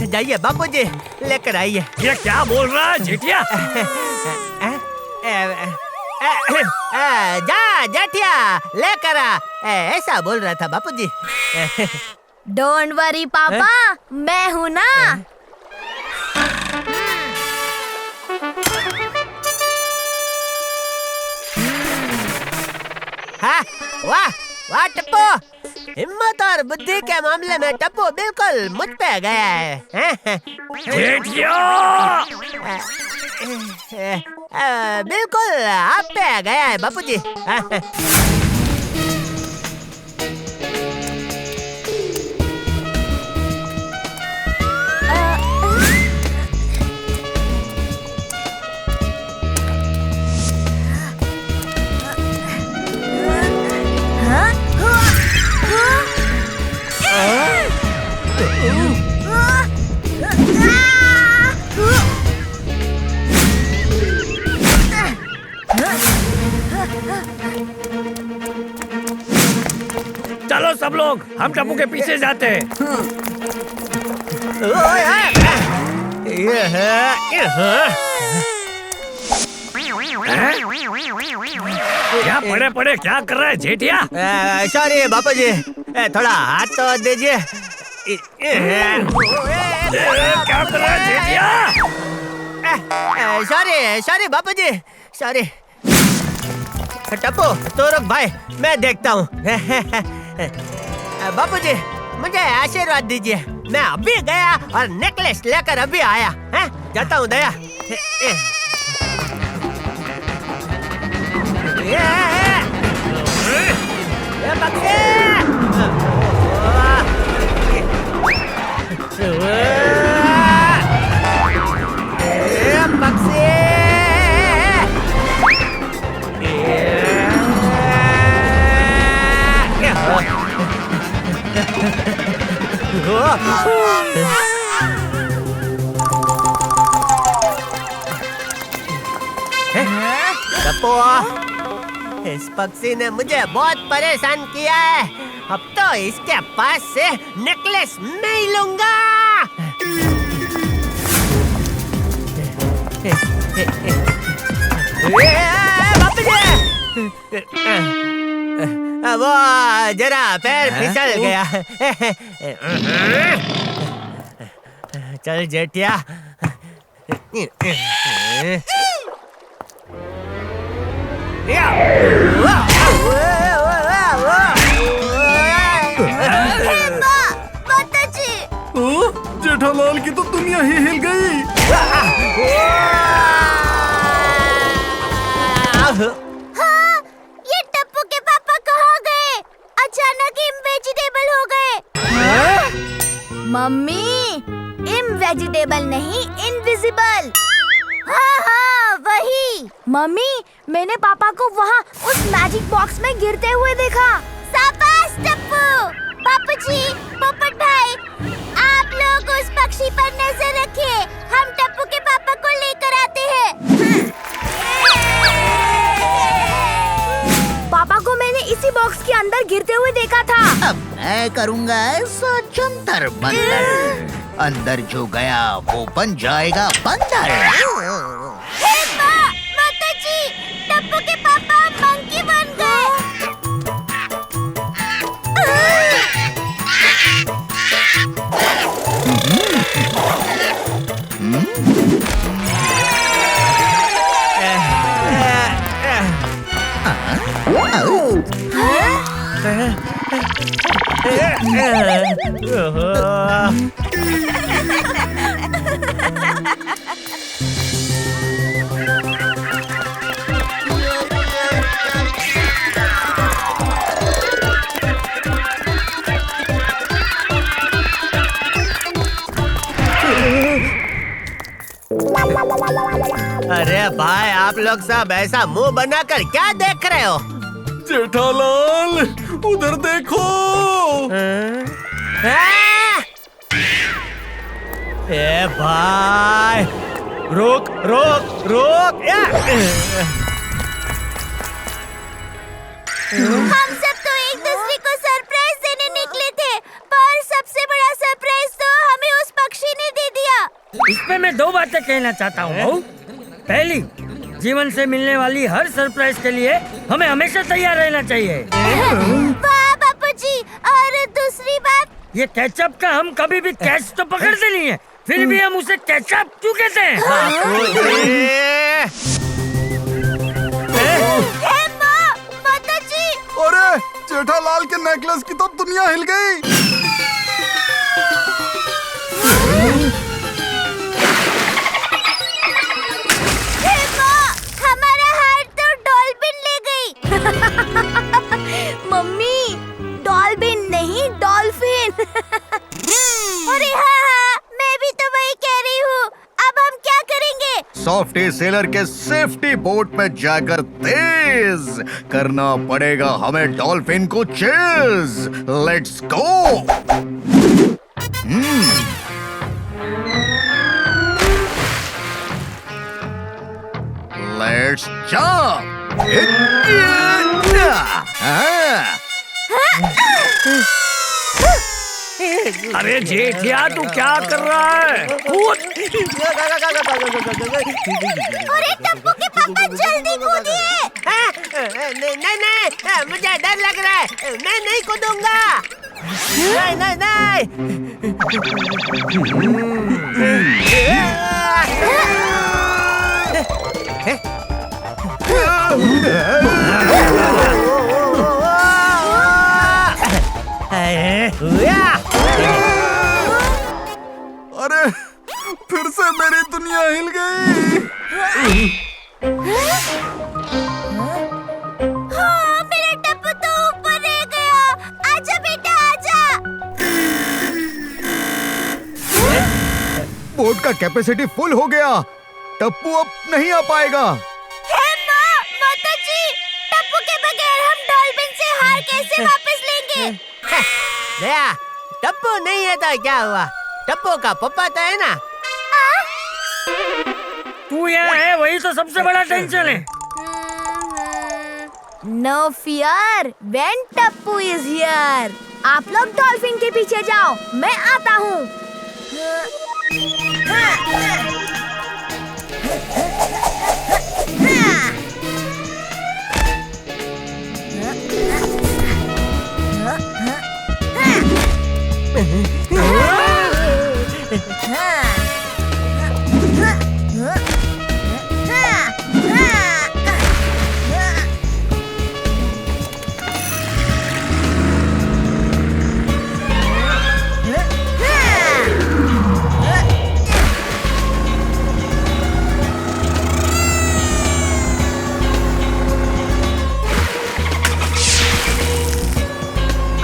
जाइए बापूजी, लेकर आइए। ये क्या बोल रहा है जेठिया? जा जेठिया, लेकर आ, ऐसा बोल रहा था बापूजी। डोंट वरी पापा, मैं हूँ ना। हाँ, वाह वाह टप्पू, हिम्मत और बुद्धि के मामले में टप्पू बिल्कुल मुझ पे गया है। जेठिया! बिल्कुल आप पे गया है बापूजी। चलो सब लोग, हम टप्पू के पीछे जाते हैं। क्या पड़े पड़े क्या कर रहा है जेठिया? सॉरी बापूजी, थोड़ा हाथ तो दीजिए। क्या कर रहा है जेठिया? सॉरी सॉरी बापूजी, सॉरी। टप्पू तो रुक भाई, मैं देखता हूँ। बापूजी मुझे आशीर्वाद दीजिए। मैं अभी गया और नेकलेस लेकर अभी आया। जाता हूँ दया। इस पक्षी ने मुझे बहुत परेशान किया है। अब तो इसके पास से नेकलेस मैं ही लूंगा। वो जरा पैर फिसल गया। चल जेठिया। जेठालाल की तो दुनिया ही हिल गई। हाँ, ये टप्पू के पापा कहाँ गए? अचानक इनवेजिटेबल हो गए। मम्मी, इनवेजिटेबल नहीं, इनविजिबल। हाँ हाँ वही। मम्मी, मैंने पापा को वहाँ उस मैजिक बॉक्स में गिरते हुए देखा। शाबाश टप्पू। बापूजी, पोपट भाई, आप लोग उस पक्षी पर नजर रखिए। हम टप्पू के पापा को लेकर आते हैं। पापा को मैंने इसी बॉक्स के अंदर गिरते हुए देखा था। अब मैं करूँगा ऐसा जंतर मंतर। अंदर जो गया वो बन जाएगा बंदर। माताजी, टप्पू के पापा मंकी बन गए। अरे भाई, आप लोग सब ऐसा मुंह बनाकर क्या देख रहे हो? जेठालाल, उधर देखो। ए भाई, रुक रुक रुक। हम सब तो एक दूसरे को सरप्राइज देने निकले थे, पर सबसे बड़ा सरप्राइज तो हमें उस पक्षी ने दे दिया। इस पे मैं 2 बातें कहना चाहता हूँ बहू। पहली, जीवन से मिलने वाली हर सरप्राइज के लिए हमें हमेशा तैयार रहना चाहिए। वाह बापूजी। और दूसरी बात, ये केचप का हम कभी भी कैच तो पकड़ते नहीं है, फिर भी हम उसे केचप क्यों कहते हैं? माताजी। अरे जेठालाल के नेकलेस की तो दुनिया हिल गई। हमारा हार तो डॉल्फिन ले गई। मम्मी, डॉल्फिन नहीं डॉल्फिन। अरे हाँ, मैं भी तो वही कह रही हूँ। अब हम क्या करेंगे? सॉफ्टी सेलर के सेफ्टी बोट में जाकर तेज करना पड़ेगा हमें डॉल्फिन को chase. Let's go. Let's jump. अरे जेठिया, तू क्या कर रहा है? कूद। अरे टप्पू के पापा जल्दी कूदिए। नहीं नहीं, मुझे डर लग रहा है, मैं नहीं कूदूंगा। नहीं नहीं नहीं। अरे फिर से मेरी दुनिया हिल गई। हाँ, मेरा टप्पू तो ऊपर रह गया। आजा बेटा आजा। बोट का कैपेसिटी फुल हो गया। टप्पू अब नहीं आ पाएगा। माताजी, टप्पू के बगैर हम डॉल्फिन से हार कैसे वापस लेंगे? दया, टप्पू नहीं है तो क्या हुआ? टप्पू का पप्पा तो है ना। तू यहाँ है, वही तो सबसे बड़ा टेंशन है। No fear when Tappu is here। आप लोग डॉल्फिन के पीछे जाओ, मैं आता हूँ।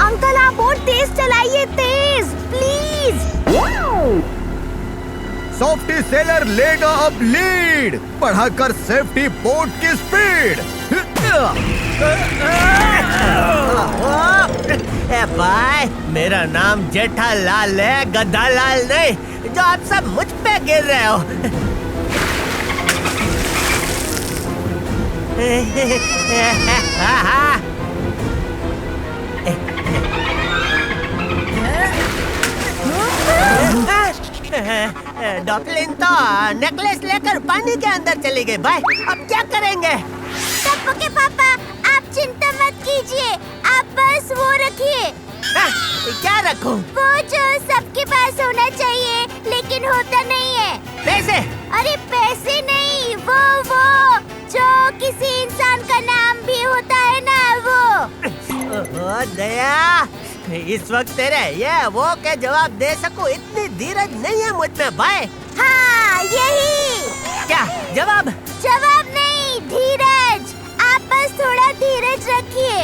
अंकल, आप बहुत तेज चलाइए, तेज प्लीज। सॉफ्टी सेलर लेगा अब लीड, बढ़ाकर सेफ्टी बोट की स्पीड। ए भाई, मेरा नाम जेठालाल है, गद्दालाल नहीं, जो आप सब मुझ पे गिर रहे हो। डॉल्फिन तो नेकलेस लेकर पानी के अंदर चली गई। भाई, अब क्या करेंगे? टप्पू के पापा, आप चिंता मत कीजिए, आप बस वो रखिए। क्या रखूं? वो जो सबके पास होना चाहिए लेकिन होता नहीं है। पैसे? अरे पैसे नहीं, वो जो किसी इंसान का नाम भी होता है ना, वो। ओ दया, इस वक्त तेरे ये वो के जवाब दे सकूं इतनी धीरज नहीं है मुझ में भाई। हाँ, यही। क्या जवाब? जवाब नहीं, धीरज। आप बस थोड़ा धीरज रखिए।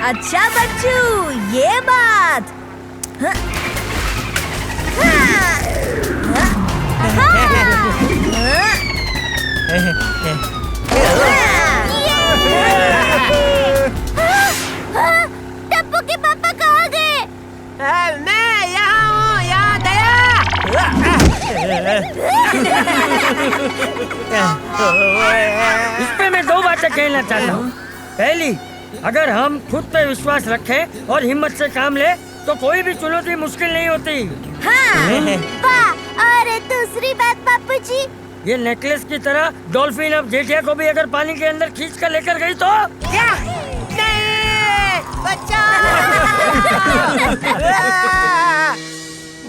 अच्छा बच्चू, ये बात। हाँ, हाँ, हाँ, हाँ, टप्पू के पापा कहाँ गए? मैं यहाँ हूँ, यहाँ दया। इस पे मैं दो बातें कहना चाहता हूँ। पहली, अगर हम खुद पे विश्वास रखें और हिम्मत से काम ले तो कोई भी चुनौती मुश्किल नहीं होती। हाँ, वाह। और दूसरी बात बापूजी, ये नेकलेस की तरह डॉल्फिन अब जेठिया को भी अगर पानी के अंदर खींच कर लेकर गई तो क्या? नहीं, बच्चा।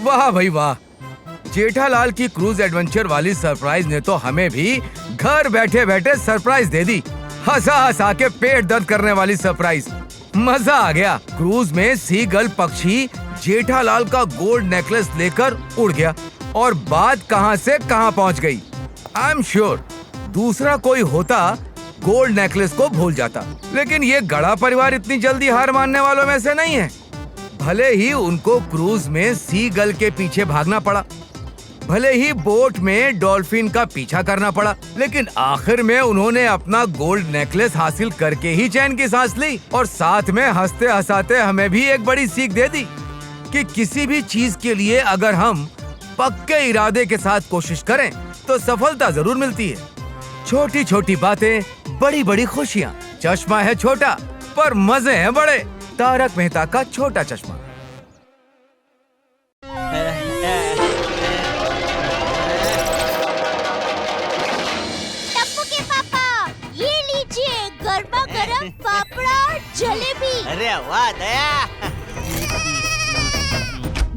वाह भाई वाह, जेठालाल की क्रूज एडवेंचर वाली सरप्राइज ने तो हमें भी घर बैठे बैठे सरप्राइज दे दी। हंसा हंसा के पेट दर्द करने वाली सरप्राइज, मजा आ गया। क्रूज में सीगल पक्षी जेठालाल का गोल्ड नेकलेस लेकर उड़ गया और बात कहां से कहां पहुंच गई। आई एम श्योर दूसरा कोई होता गोल्ड नेकलेस को भूल जाता, लेकिन ये गड़ा परिवार इतनी जल्दी हार मानने वालों में से नहीं है। भले ही उनको क्रूज में सीगल के पीछे भागना पड़ा, भले ही बोट में डॉल्फिन का पीछा करना पड़ा, लेकिन आखिर में उन्होंने अपना गोल्ड नेकलेस हासिल करके ही चैन की सांस ली और साथ में हंसते हंसाते हमें भी एक बड़ी सीख दे दी कि किसी भी चीज के लिए अगर हम पक्के इरादे के साथ कोशिश करें तो सफलता जरूर मिलती है। छोटी छोटी बातें, बड़ी बड़ी खुशियाँ। चश्मा है छोटा पर मजे हैं बड़े। तारक मेहता का छोटा चश्मा। टप्पू के पापा, ये लीजिए गरमा गरम फाफड़ा और जलेबी। अरे वाह Daya.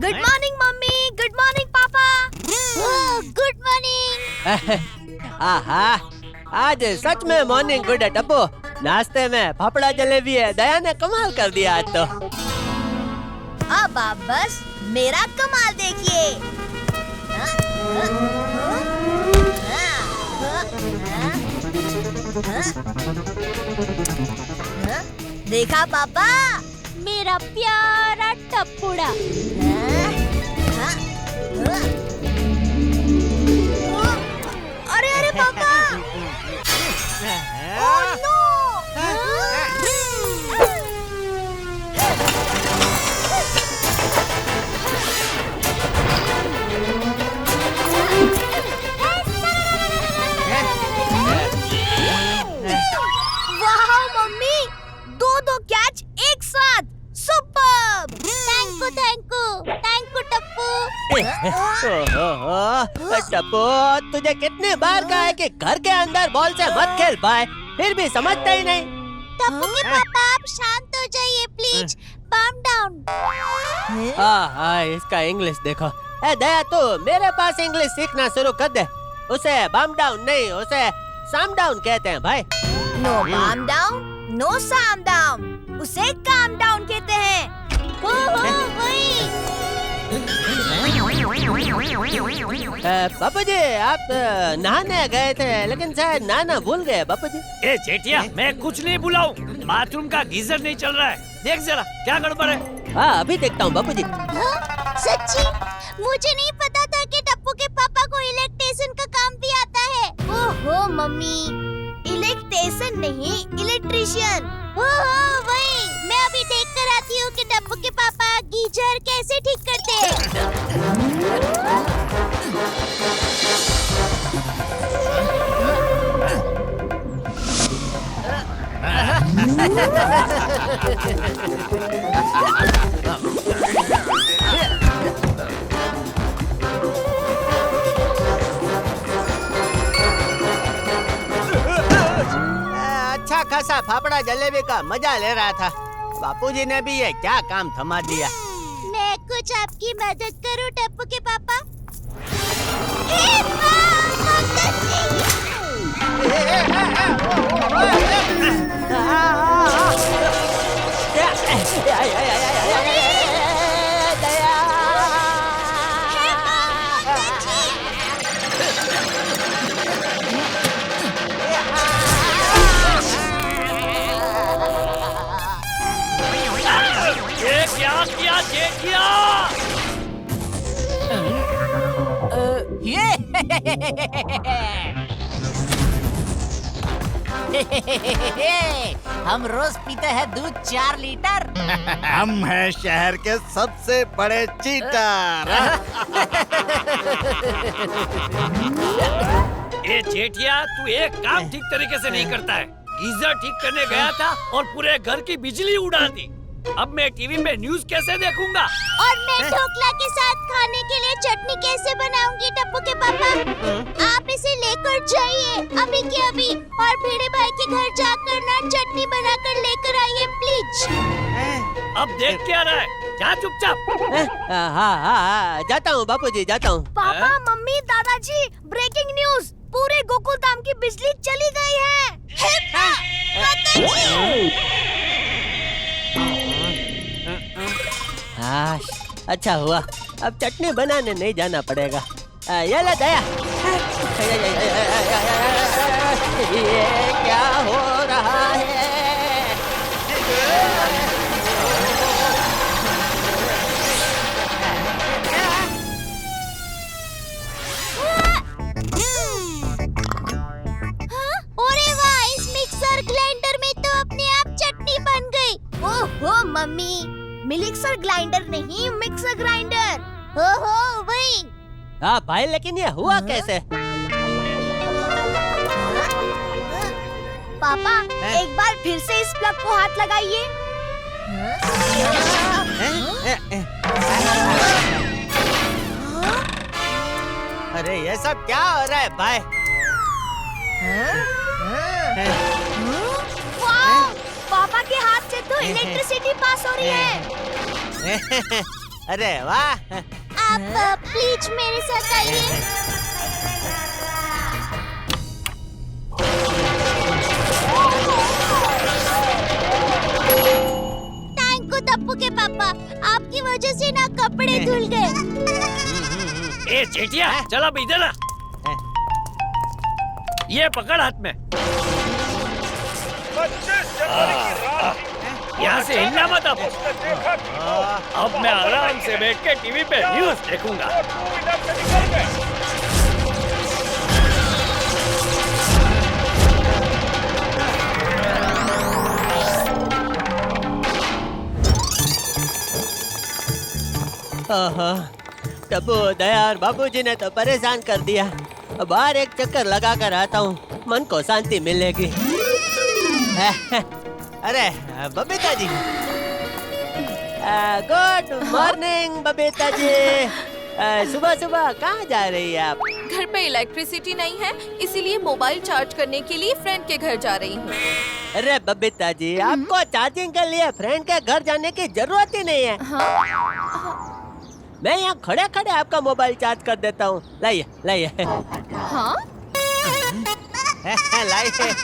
Good morning mummy, good morning papa. Good morning. आहा, आज सच में मॉर्निंग गुड है टप्पू। नाश्ते में फाफड़ा जलेबी है। दया ने कमाल कर दिया आज तो। अब आप बस मेरा कमाल देखिए। देखा पापा, मेरा प्यारा टप्पूड़ा। अरे अरे पापा, ओह नो! वाह मम्मी, दो कैच एक साथ, superb! Thank you Tappu. Tappu, तुझे कितने बार कहा है कि घर के अंदर बॉल से मत खेल पाए, फिर भी समझता ही नहीं। टप्पू के पापा, आप शांत हो जाइए प्लीज। Calm down. हाँ, इसका इंग्लिश देखो। ए दया, तू मेरे पास इंग्लिश सीखना शुरू कर दे। उसे बाम डाउन नहीं, उसे साम डाउन कहते हैं भाई। नो बाम डाउन, नो साम डाउन, उसे काम डाउन कहते हैं। बापू जी, आप नहाने गए थे लेकिन शायद नहाना भूल गए बापू जी। ए जेठिया, मैं कुछ नहीं बुलाऊं। बाथरूम का गीजर नहीं चल रहा है, देख जरा क्या गड़बड़ है। हाँ, अभी देखता हूँ बापू जी। सच्ची? मुझे नहीं पता था कि टप्पू के पापा को इलेक्ट्रिशियन का काम भी आता है। ओहो मम्मी, इलेक्ट्रिशियन नहीं, इलेक्ट्रिशियन। ओहो वही। मैं अभी देख कर आती हूँ कि टप्पू के पापा गीजर कैसे ठीक करते हैं। अच्छा खासा फाफड़ा जलेबी का मजा ले रहा था। बापूजी ने भी ये क्या काम थमा दिया। मैं कुछ आपकी मदद करूं टप्पू के पापा? हम रोज पीते हैं दूध 4 लीटर। हम हैं शहर के सबसे बड़े चीटर। ए जेठिया, तू एक काम ठीक तरीके से नहीं करता है। गीजर ठीक करने गया था और पूरे घर की बिजली उड़ा दी। अब मैं टीवी में न्यूज़ कैसे देखूंगा? और मैं ढोकला के साथ खाने के लिए चटनी कैसे बनाऊंगी टप्पू के पापा? आप इसे लेकर जाइए अभी के अभी और भिड़े भाई के घर जाकर ना चटनी बनाकर लेकर आइए प्लीज। अब देख क्या रहा है? जा चुपचाप। हाँ, जाता हूँ बापूजी, जाता हूँ। पापा, मम्मी, दादाजी, ब्रेकिंग न्यूज, पूरे गोकुल धाम की बिजली चली गई है। अच्छा हुआ, अब चटनी बनाने नहीं जाना पड़ेगा। ये ले दया। ये क्या हो रहा है? अरे वाह, इस मिक्सर ग्राइंडर में तो अपने आप चटनी बन गई। ओहो मम्मी, मिक्सर ग्राइंडर नहीं, मिक्सर ग्राइंडर। ओहो वही। हाँ भाई, लेकिन ये हुआ कैसे? पापा, एक बार फिर से इस प्लग को हाथ लगाइए। अरे ये सब क्या हो रहा है भाई? वाह, पापा के हाथ से तो इलेक्ट्रिसिटी पास हो रही है। अरे वाह। आप प्लीज मेरे साथ आइए। थैंक यू टप्पू के पापा, आपकी वजह से ना कपड़े धुल गए। ए चेटिया, चल अब इधर आ। ये पकड़ हाथ में। यहाँ से हिलना मत। अब मैं आराम से बैठ के टीवी पे न्यूज़ देखूंगा। टप्पू, दया और बाबूजी ने तो परेशान कर दिया। बाहर एक चक्कर लगा कर आता हूँ, मन को शांति मिलेगी। अरे बबीता जी, गुड मॉर्निंग बबीता जी। सुबह सुबह कहाँ जा रही है आप? घर पे इलेक्ट्रिसिटी नहीं है, इसीलिए मोबाइल चार्ज करने के लिए फ्रेंड के घर जा रही हूँ। अरे बबीता जी, आपको चार्जिंग के लिए फ्रेंड के घर जाने की जरूरत ही नहीं है। मैं यहाँ खड़े खड़े आपका मोबाइल चार्ज कर देता हूँ। लाइए लाइए। हाँ? लाइए।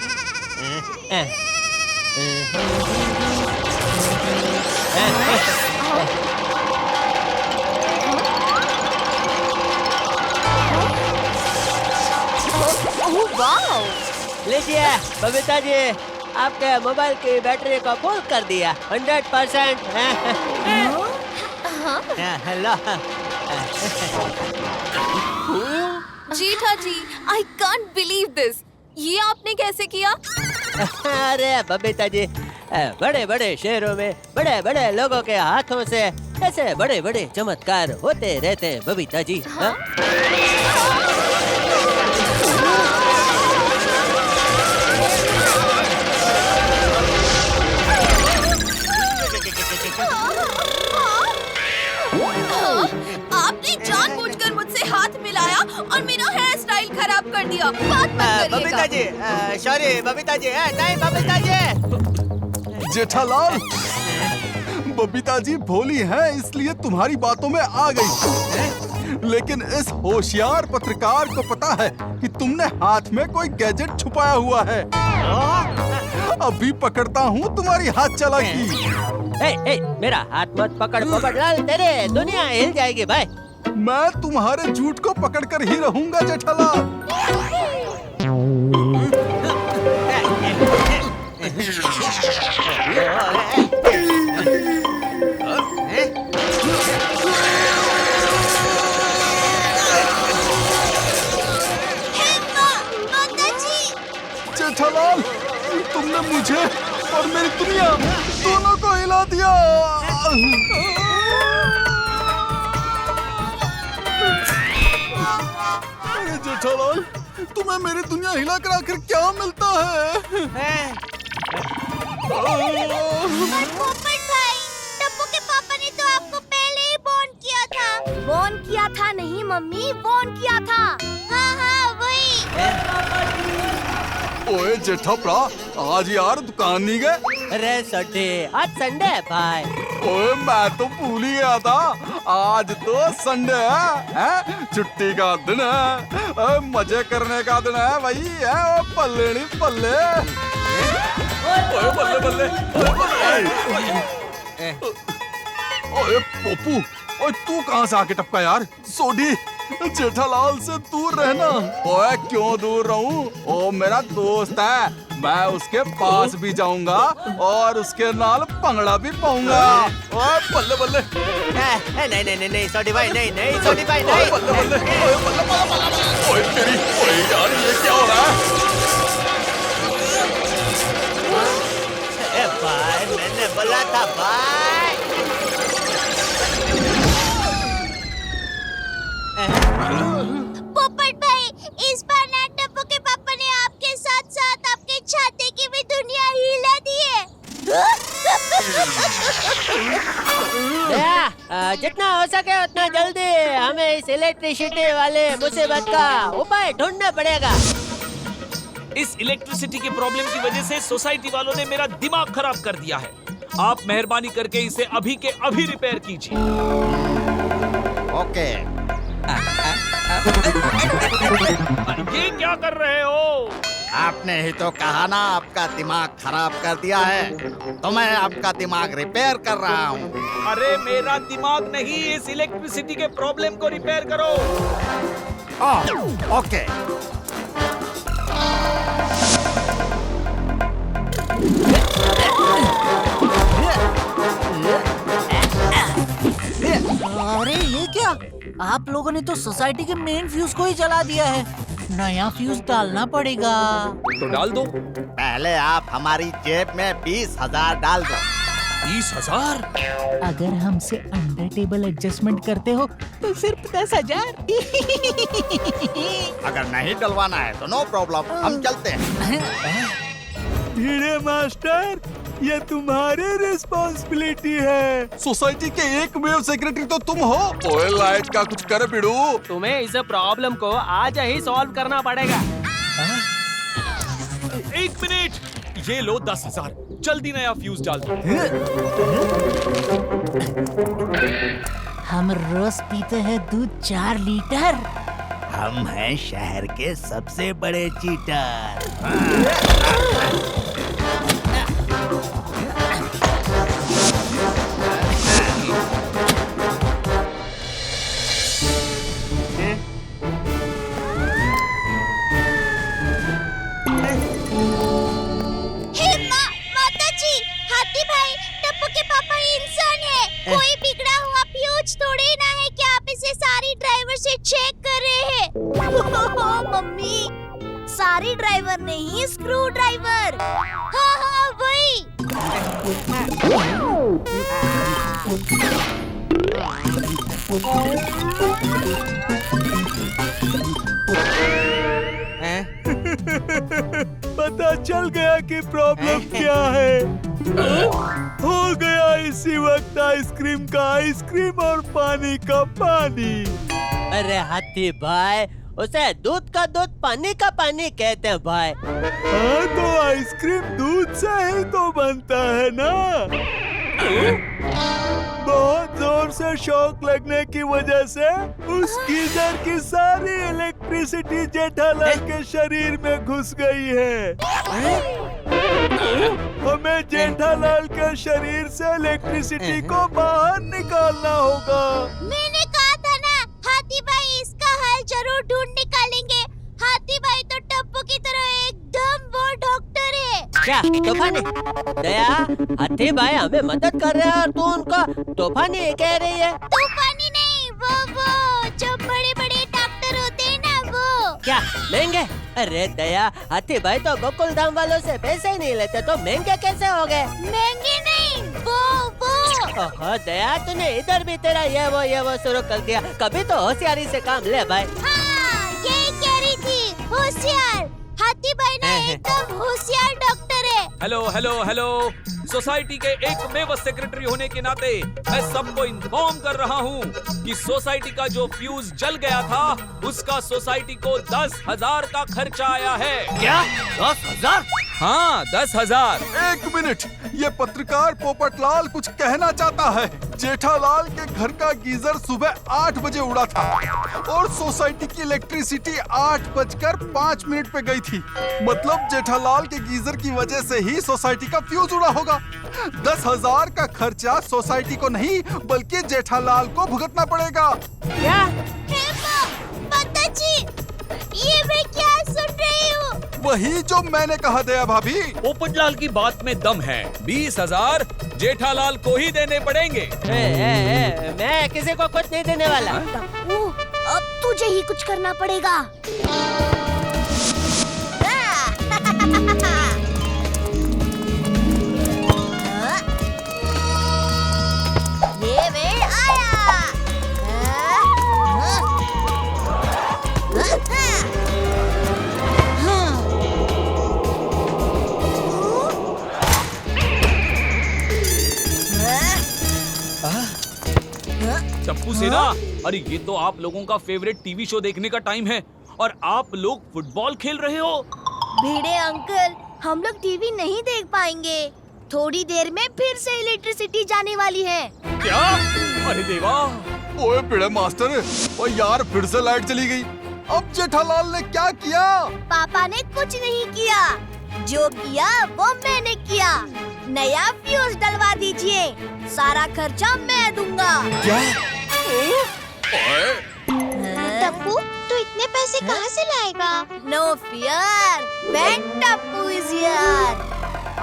लीजिए बबीता जी, आपके मोबाइल की बैटरी को फुल कर दिया 100%। Hello Jetha ji, I can't believe this. ये आपने कैसे किया? अरे बबीता जी, बड़े बड़े शहरों में बड़े बड़े लोगों के हाथों से ऐसे बड़े बड़े चमत्कार होते रहते हैं बबीता जी। हाँ? आपने जानबूझकर मुझसे हाथ मिलाया और मेरा हेयर स्टाइल खराब कर दिया। बात मत करिएगा। बबीता जी, सॉरी बबीता जी। नहीं बबीता जी। जेठालाल, बबीता जी भोली है इसलिए तुम्हारी बातों में आ गई, लेकिन इस होशियार पत्रकार को पता है कि तुमने हाथ में कोई गैजेट छुपाया हुआ है। अभी पकड़ता हूँ तुम्हारी हाथ चालाकी। मेरा हाथ मत पकड़ लाल, तेरे दुनिया हिल जाएगी भाई। मैं तुम्हारे झूठ को पकड़कर ही रहूंगा जेठालाल। तुमने मुझे और मेरी दुनिया दोनों को हिला दिया। अरे जेठालाल, तुम्हें मेरी दुनिया हिला कर आखिर क्या मिलता है? पोपट भाई, टप्पू के पापा ने तो आपको पहले ही वॉर्न किया था। वॉर्न किया था नहीं मम्मी, वॉर्न किया था। हाँ वही। ओए जेठाप्रा, आज यार दुकान नहीं गए? अरे सटे, आज संडे है भाई। ओए मैं तो भूल ही गया था, आज तो संडे है? छुट्टी का दिन है, मजे करने का दिन है भाई। है पल्ले नहीं पल्ले। ओए बल्ले बल्ले। ओए पोपू, ओए तू कहाँ से आके टपका यार? सोडी, जेठालाल से दूर रहना। ओए क्यों दूर रहूं? ओ मेरा दोस्त है, मैं उसके पास भी जाऊंगा और उसके नाल पंगड़ा भी पाऊंगा। ओए बल्ले बल्ले। नहीं सोडी भाई, नहीं सोडी भाई, नहीं। बल्ले बल्ले। ओए बल्ले बल्ले। ओए तेरी, ओए यार ये क्या हो रहा है? भाई मैंने बोला था भाई। पोपट भाई, इस बार ना टप्पू के पापा ने आपके साथ साथ आपके छाते की भी दुनिया हिला दी है। जितना हो सके उतना जल्दी हमें इस इलेक्ट्रिसिटी वाले मुसीबत का उपाय ढूंढना पड़ेगा। इस इलेक्ट्रिसिटी की प्रॉब्लम की वजह से सोसाइटी वालों ने मेरा दिमाग खराब कर दिया है। आप मेहरबानी करके इसे अभी के अभी रिपेयर कीजिए। ओके। ये क्या कर रहे हो? आपने ही तो कहा ना आपका दिमाग खराब कर दिया है, तो मैं आपका दिमाग रिपेयर कर रहा हूँ। अरे मेरा दिमाग नहीं, इस इलेक्ट्रिसिटी के प्रॉब्लम को रिपेयर करो। ओके। अरे ये क्या? आप लोगों ने तो सोसाइटी के मेन फ्यूज को ही जला दिया है। नया फ्यूज डालना पड़ेगा। तो डाल दो। पहले आप हमारी जेब में 20,000 डाल दो। 20,000? अगर हमसे अंडर टेबल एडजस्टमेंट करते हो तो सिर्फ 10,000। अगर नहीं डलवाना है तो नो प्रॉब्लम, हम चलते हैं। भिड़े मास्टर, ये तुम्हारी रिस्पॉन्सिबिलिटी है। सोसाइटी के एकमेव सेक्रेटरी तो तुम हो। ओए लाइट का कुछ कर बिड़ू। तुम्हें इस प्रॉब्लम को आज ही सॉल्व करना पड़ेगा। 1 मिनट, ये लो 10,000, जल्दी नया फ्यूज डाल दो। हम रोज पीते हैं दूध 4 लीटर। हम हैं शहर के सबसे बड़े चीटर। हाथी भाई, टप्पू के पापा इंसान है। कोई बिगड़ा हुआ फ्यूज थोड़ी ना है कि आप इसे सारी ड्राइवर से चेक कर रहे हैं। मम्मी, सारी ड्राइवर नहीं, स्क्रू ड्राइवर। हाँ वही। पता चल गया कि प्रॉब्लम क्या है। हो गया इसी वक्त आइसक्रीम का आइसक्रीम और पानी का पानी। अरे हाथी भाई, उसे दूध का दूध, पानी का पानी कहते हैं भाई। हाँ तो आइसक्रीम दूध से ही तो बनता है ना। बहुत जोर से शॉक लगने की वजह से उस गीजर की सारी इलेक्ट्रिसिटी जेठालाल के शरीर में घुस गई है। हमें जेठालाल के शरीर से इलेक्ट्रिसिटी को बाहर निकालना होगा। मैंने कहा था ना, हाथी भाई इसका हल जरूर ढूंढ निकालेंगे। हाथी भाई तो टप्पू की तरह एकदम वो डॉक्टर है। क्या तूफानी? दया, हाथी भाई हमें मदद कर रहे हैं और तू उनका तूफानी कह रही है। तूफानी नहीं, वो जो बड़े बड़े डॉक्टर होते हैं ना, वो। क्या महंगे? अरे दया, हाथी भाई तो गोकुल धाम वालों से पैसे ही नहीं लेते, तो महंगे कैसे हो गए? महंगे नहीं, वो ओहो दया, तूने इधर भी तेरा ये वो शुरू कर दिया। कभी तो होशियारी से काम ले भाई। हाँ, यही कह रही थी, होशियार। हाथी भाई ना एकदम होशियार डॉक्टर है। हेलो हेलो हेलो, सोसाइटी के एकमेव सेक्रेटरी होने के नाते मैं सबको इन्फॉर्म कर रहा हूँ कि सोसाइटी का जो फ्यूज जल गया था उसका सोसाइटी को 10,000 का खर्चा आया है। क्या 10,000? हाँ 10,000। एक मिनट, ये पत्रकार पोपटलाल कुछ कहना चाहता है। जेठालाल के घर का गीजर सुबह 8 बजे उड़ा था और सोसाइटी की इलेक्ट्रिसिटी 8:05 पे गई थी। मतलब जेठालाल के गीजर की वजह से ही सोसाइटी का फ्यूज उड़ा होगा। 10,000 का खर्चा सोसाइटी को नहीं बल्कि जेठालाल को भुगतना पड़ेगा। क्या? ये मैं क्या सुन रही हूँ? वही जो मैंने कहा दया भाभी। पोपटलाल की बात में दम है। 20,000 जेठालाल को ही देने पड़ेंगे। मैं किसी को कुछ नहीं देने वाला। अब तुझे ही कुछ करना पड़ेगा। ये मैं आया। चप्पू सेना, अरे ये तो आप लोगों का फेवरेट टीवी शो देखने का टाइम है और आप लोग फुटबॉल खेल रहे हो। भिड़े अंकल, हम लोग टीवी नहीं देख पाएंगे। थोड़ी देर में फिर से इलेक्ट्रिसिटी जाने वाली है। क्या? अरे देवा। ओए भिड़े मास्टर, ओ यार फिर से लाइट चली गई। अब जेठालाल ने क्या किया? पापा ने कुछ नहीं किया, जो किया वो मैंने किया। नया फ्यूज डलवा दीजिए, सारा खर्चा मैं दूंगा। क्या? टप्पू, तू इतने पैसे कहाँ से लाएगा? नो फियर, मैं टप्पू इज हियर।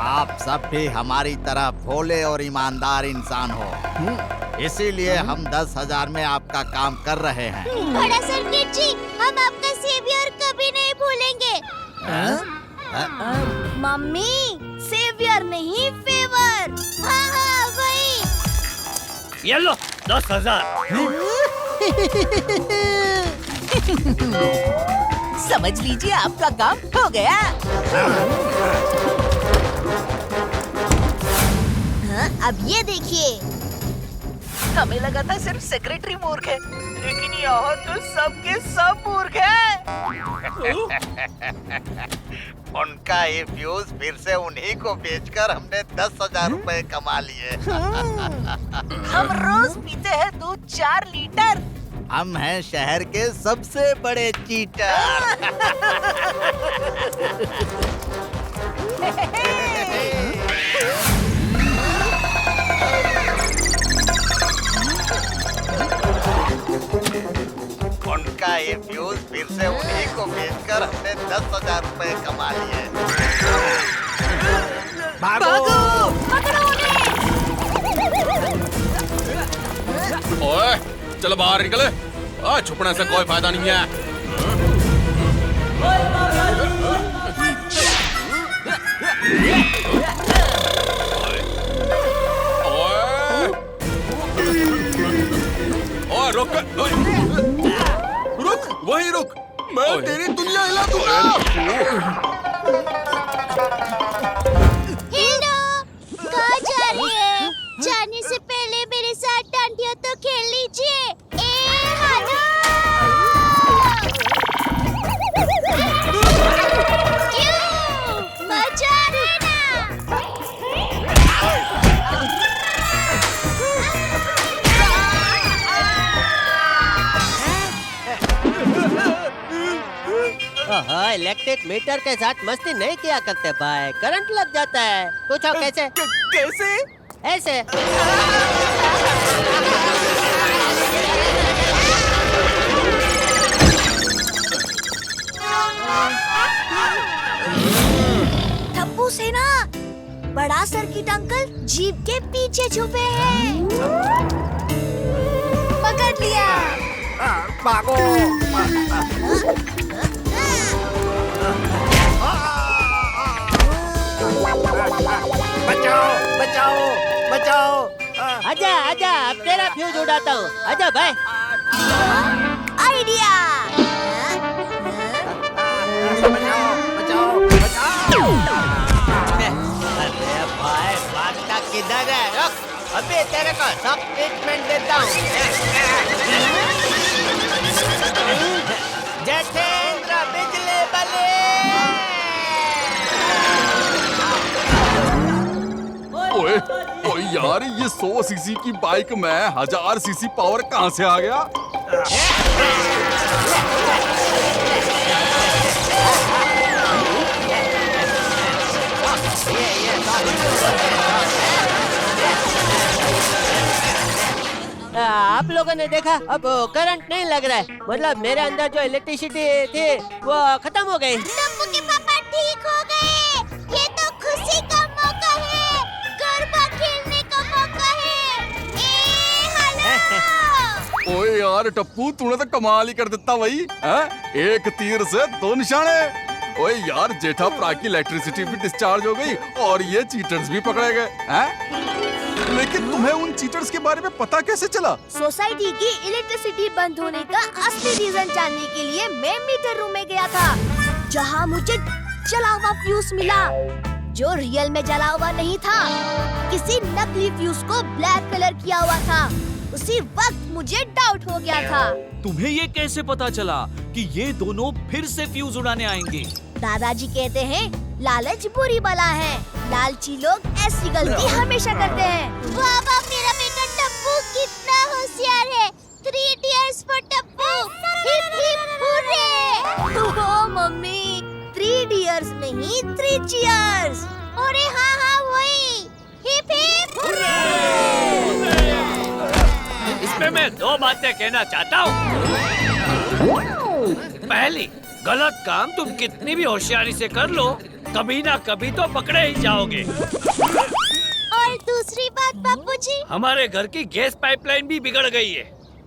आप सब भी हमारी तरह भोले और ईमानदार इंसान हो, इसीलिए हम 10,000 में आपका काम कर रहे हैं। बड़ा सर्किट जी, हम आपका सेवियर कभी नहीं भूलेंगे। मम्मी, सेवियर नहीं फेवर। हाँ हाँ वही। ये लो 10,000। समझ लीजिए आपका काम हो गया। हाँ, अब ये देखिए। हमें लगा था सिर्फ सेक्रेटरी मूर्ख है, लेकिन यहाँ तो सबके सब मूर्ख है। उनका ये फ्यूज फिर से उन्हीं को बेचकर हमने 10,000 रुपए कमा लिए। हम रोज पीते हैं दूध 4 लीटर। हम हैं शहर के सबसे बड़े चीटर। उनका ये फ्यूज फिर से उन्हीं को बेचकर हमने 10,000 रुपए कमा लिए। भागो! ओए, चलो बाहर निकले। छुपने से कोई फायदा नहीं है। ओए रुक, रुक, वहीं रुक। मैं तेरी दुनिया हिला दूंगा। हिल्डा, कहाँ जा रही है? जाने से पहले मेरे साथ डांडिया तो खेल लीजिए। क्यों? मजा आ रही ना? इलेक्ट्रिक मीटर के साथ मस्ती नहीं किया करते भाई, करंट लग जाता है। पूछो कैसे? कैसे? ऐसे। टप्पू सेना, बड़ा सर्किट अंकल जीप के पीछे छुपे हैं। पकड़ लिया। भागो! बचाओ बचाओ बचाओ। आजा आजा, अब तेरा फ्यूज उड़ाता हूँ। आजा भाई। आइडिया। अरे भाई, भागता किधर है? रुक, अभी तेरे को सब ट्रीटमेंट देता हूँ। जतेंद्र बिजली बले। ओए ओए यार, ये 100 सीसी की बाइक में 1000 सीसी पावर कहाँ से आ गया? आप लोगों ने देखा, अब करंट नहीं लग रहा है। मतलब मेरे अंदर जो इलेक्ट्रिसिटी थी वो खत्म हो गई। टप्पू के पापा ठीक हो गए। ये तो खुशी का मौका है, गरबा खेलने का मौका है। ओए यार टप्पू, तूने तो कमाल ही कर देता भाई। हैं? एक तीर से 2 निशाने। ओए यार, जेठा प्रा की इलेक्ट्रिसिटी भी डिस्चार्ज हो गई और ये चीटर्स भी पकड़े गए। हैं? लेकिन तुम्हें उन चीटर्स के बारे में पता कैसे चला? सोसाइटी की इलेक्ट्रिसिटी बंद होने का असली रीजन जानने के लिए मैं मीटर रूम में गया था, जहां मुझे जला हुआ फ्यूज मिला, जो रियल में जला हुआ नहीं था। किसी नकली फ्यूज को ब्लैक कलर किया हुआ था। उसी वक्त मुझे डाउट हो गया था। तुम्हें ये कैसे पता चला कि ये दोनों फिर से फ्यूज उड़ाने आएंगे? दादाजी कहते हैं लालच बुरी बला है। लालची लोग ऐसी गलती हमेशा करते हैं। बाबा, मेरा बेटा टप्पू कितना होशियार है। 3 idiots for Tappu. Hip hip hurray. Oh mummy, 3 idiots नहीं, 3 चीयर्स। अरे हाँ हाँ वही, हिप हिप हुर्रे। इसमें मैं 2 बातें कहना चाहता हूँ। पहली, गलत काम तुम कितनी भी होशियारी से कर लो, कभी ना कभी तो पकड़े ही जाओगे। और दूसरी बात बापूजी, हमारे घर की गैस पाइपलाइन भी बिगड़ गई है।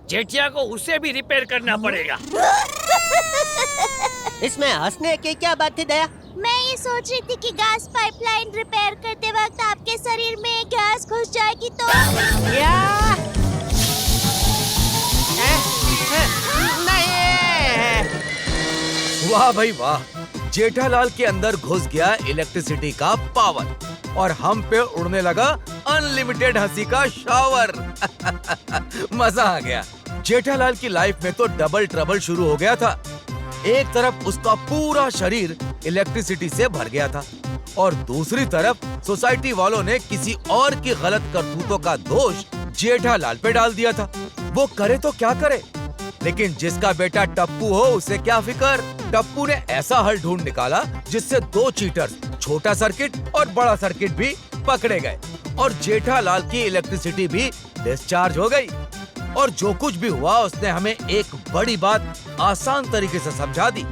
जेठिया को उसे भी रिपेयर करना पड़ेगा। इसमें हंसने की क्या बात थी दया? मैं ये सोच रही थी कि गैस पाइपलाइन रिपेयर करते वक्त आपके शरीर में गैस घुस जाएगी तो क्या? नहीं। वाह भाई वाह, जेठालाल के अंदर घुस गया इलेक्ट्रिसिटी का पावर और हम पे उड़ने लगा अनलिमिटेड हंसी का शावर। मजा आ गया। जेठालाल की लाइफ में तो डबल ट्रबल शुरू हो गया था। एक तरफ उसका पूरा शरीर इलेक्ट्रिसिटी से भर गया था और दूसरी तरफ सोसाइटी वालों ने किसी और की गलत करतूतों का दोष जेठालाल पे डाल दिया था। वो करे तो क्या करे, लेकिन जिसका बेटा टप्पू हो उसे क्या फिकर। टप्पू ने ऐसा हल ढूंढ निकाला जिससे 2 चीटर्स, छोटा सर्किट और बड़ा सर्किट भी पकड़े गए और जेठालाल की इलेक्ट्रिसिटी भी डिस्चार्ज हो गई। और जो कुछ भी हुआ उसने हमें एक बड़ी बात आसान तरीके से समझा दी।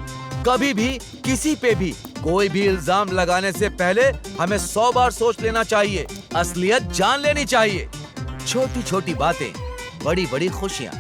कभी भी किसी पे भी कोई भी इल्जाम लगाने से पहले हमें 100 बार सोच लेना चाहिए। असलियत जान लेनी चाहिए। छोटी छोटी बातें, बड़ी बड़ी खुशियाँ।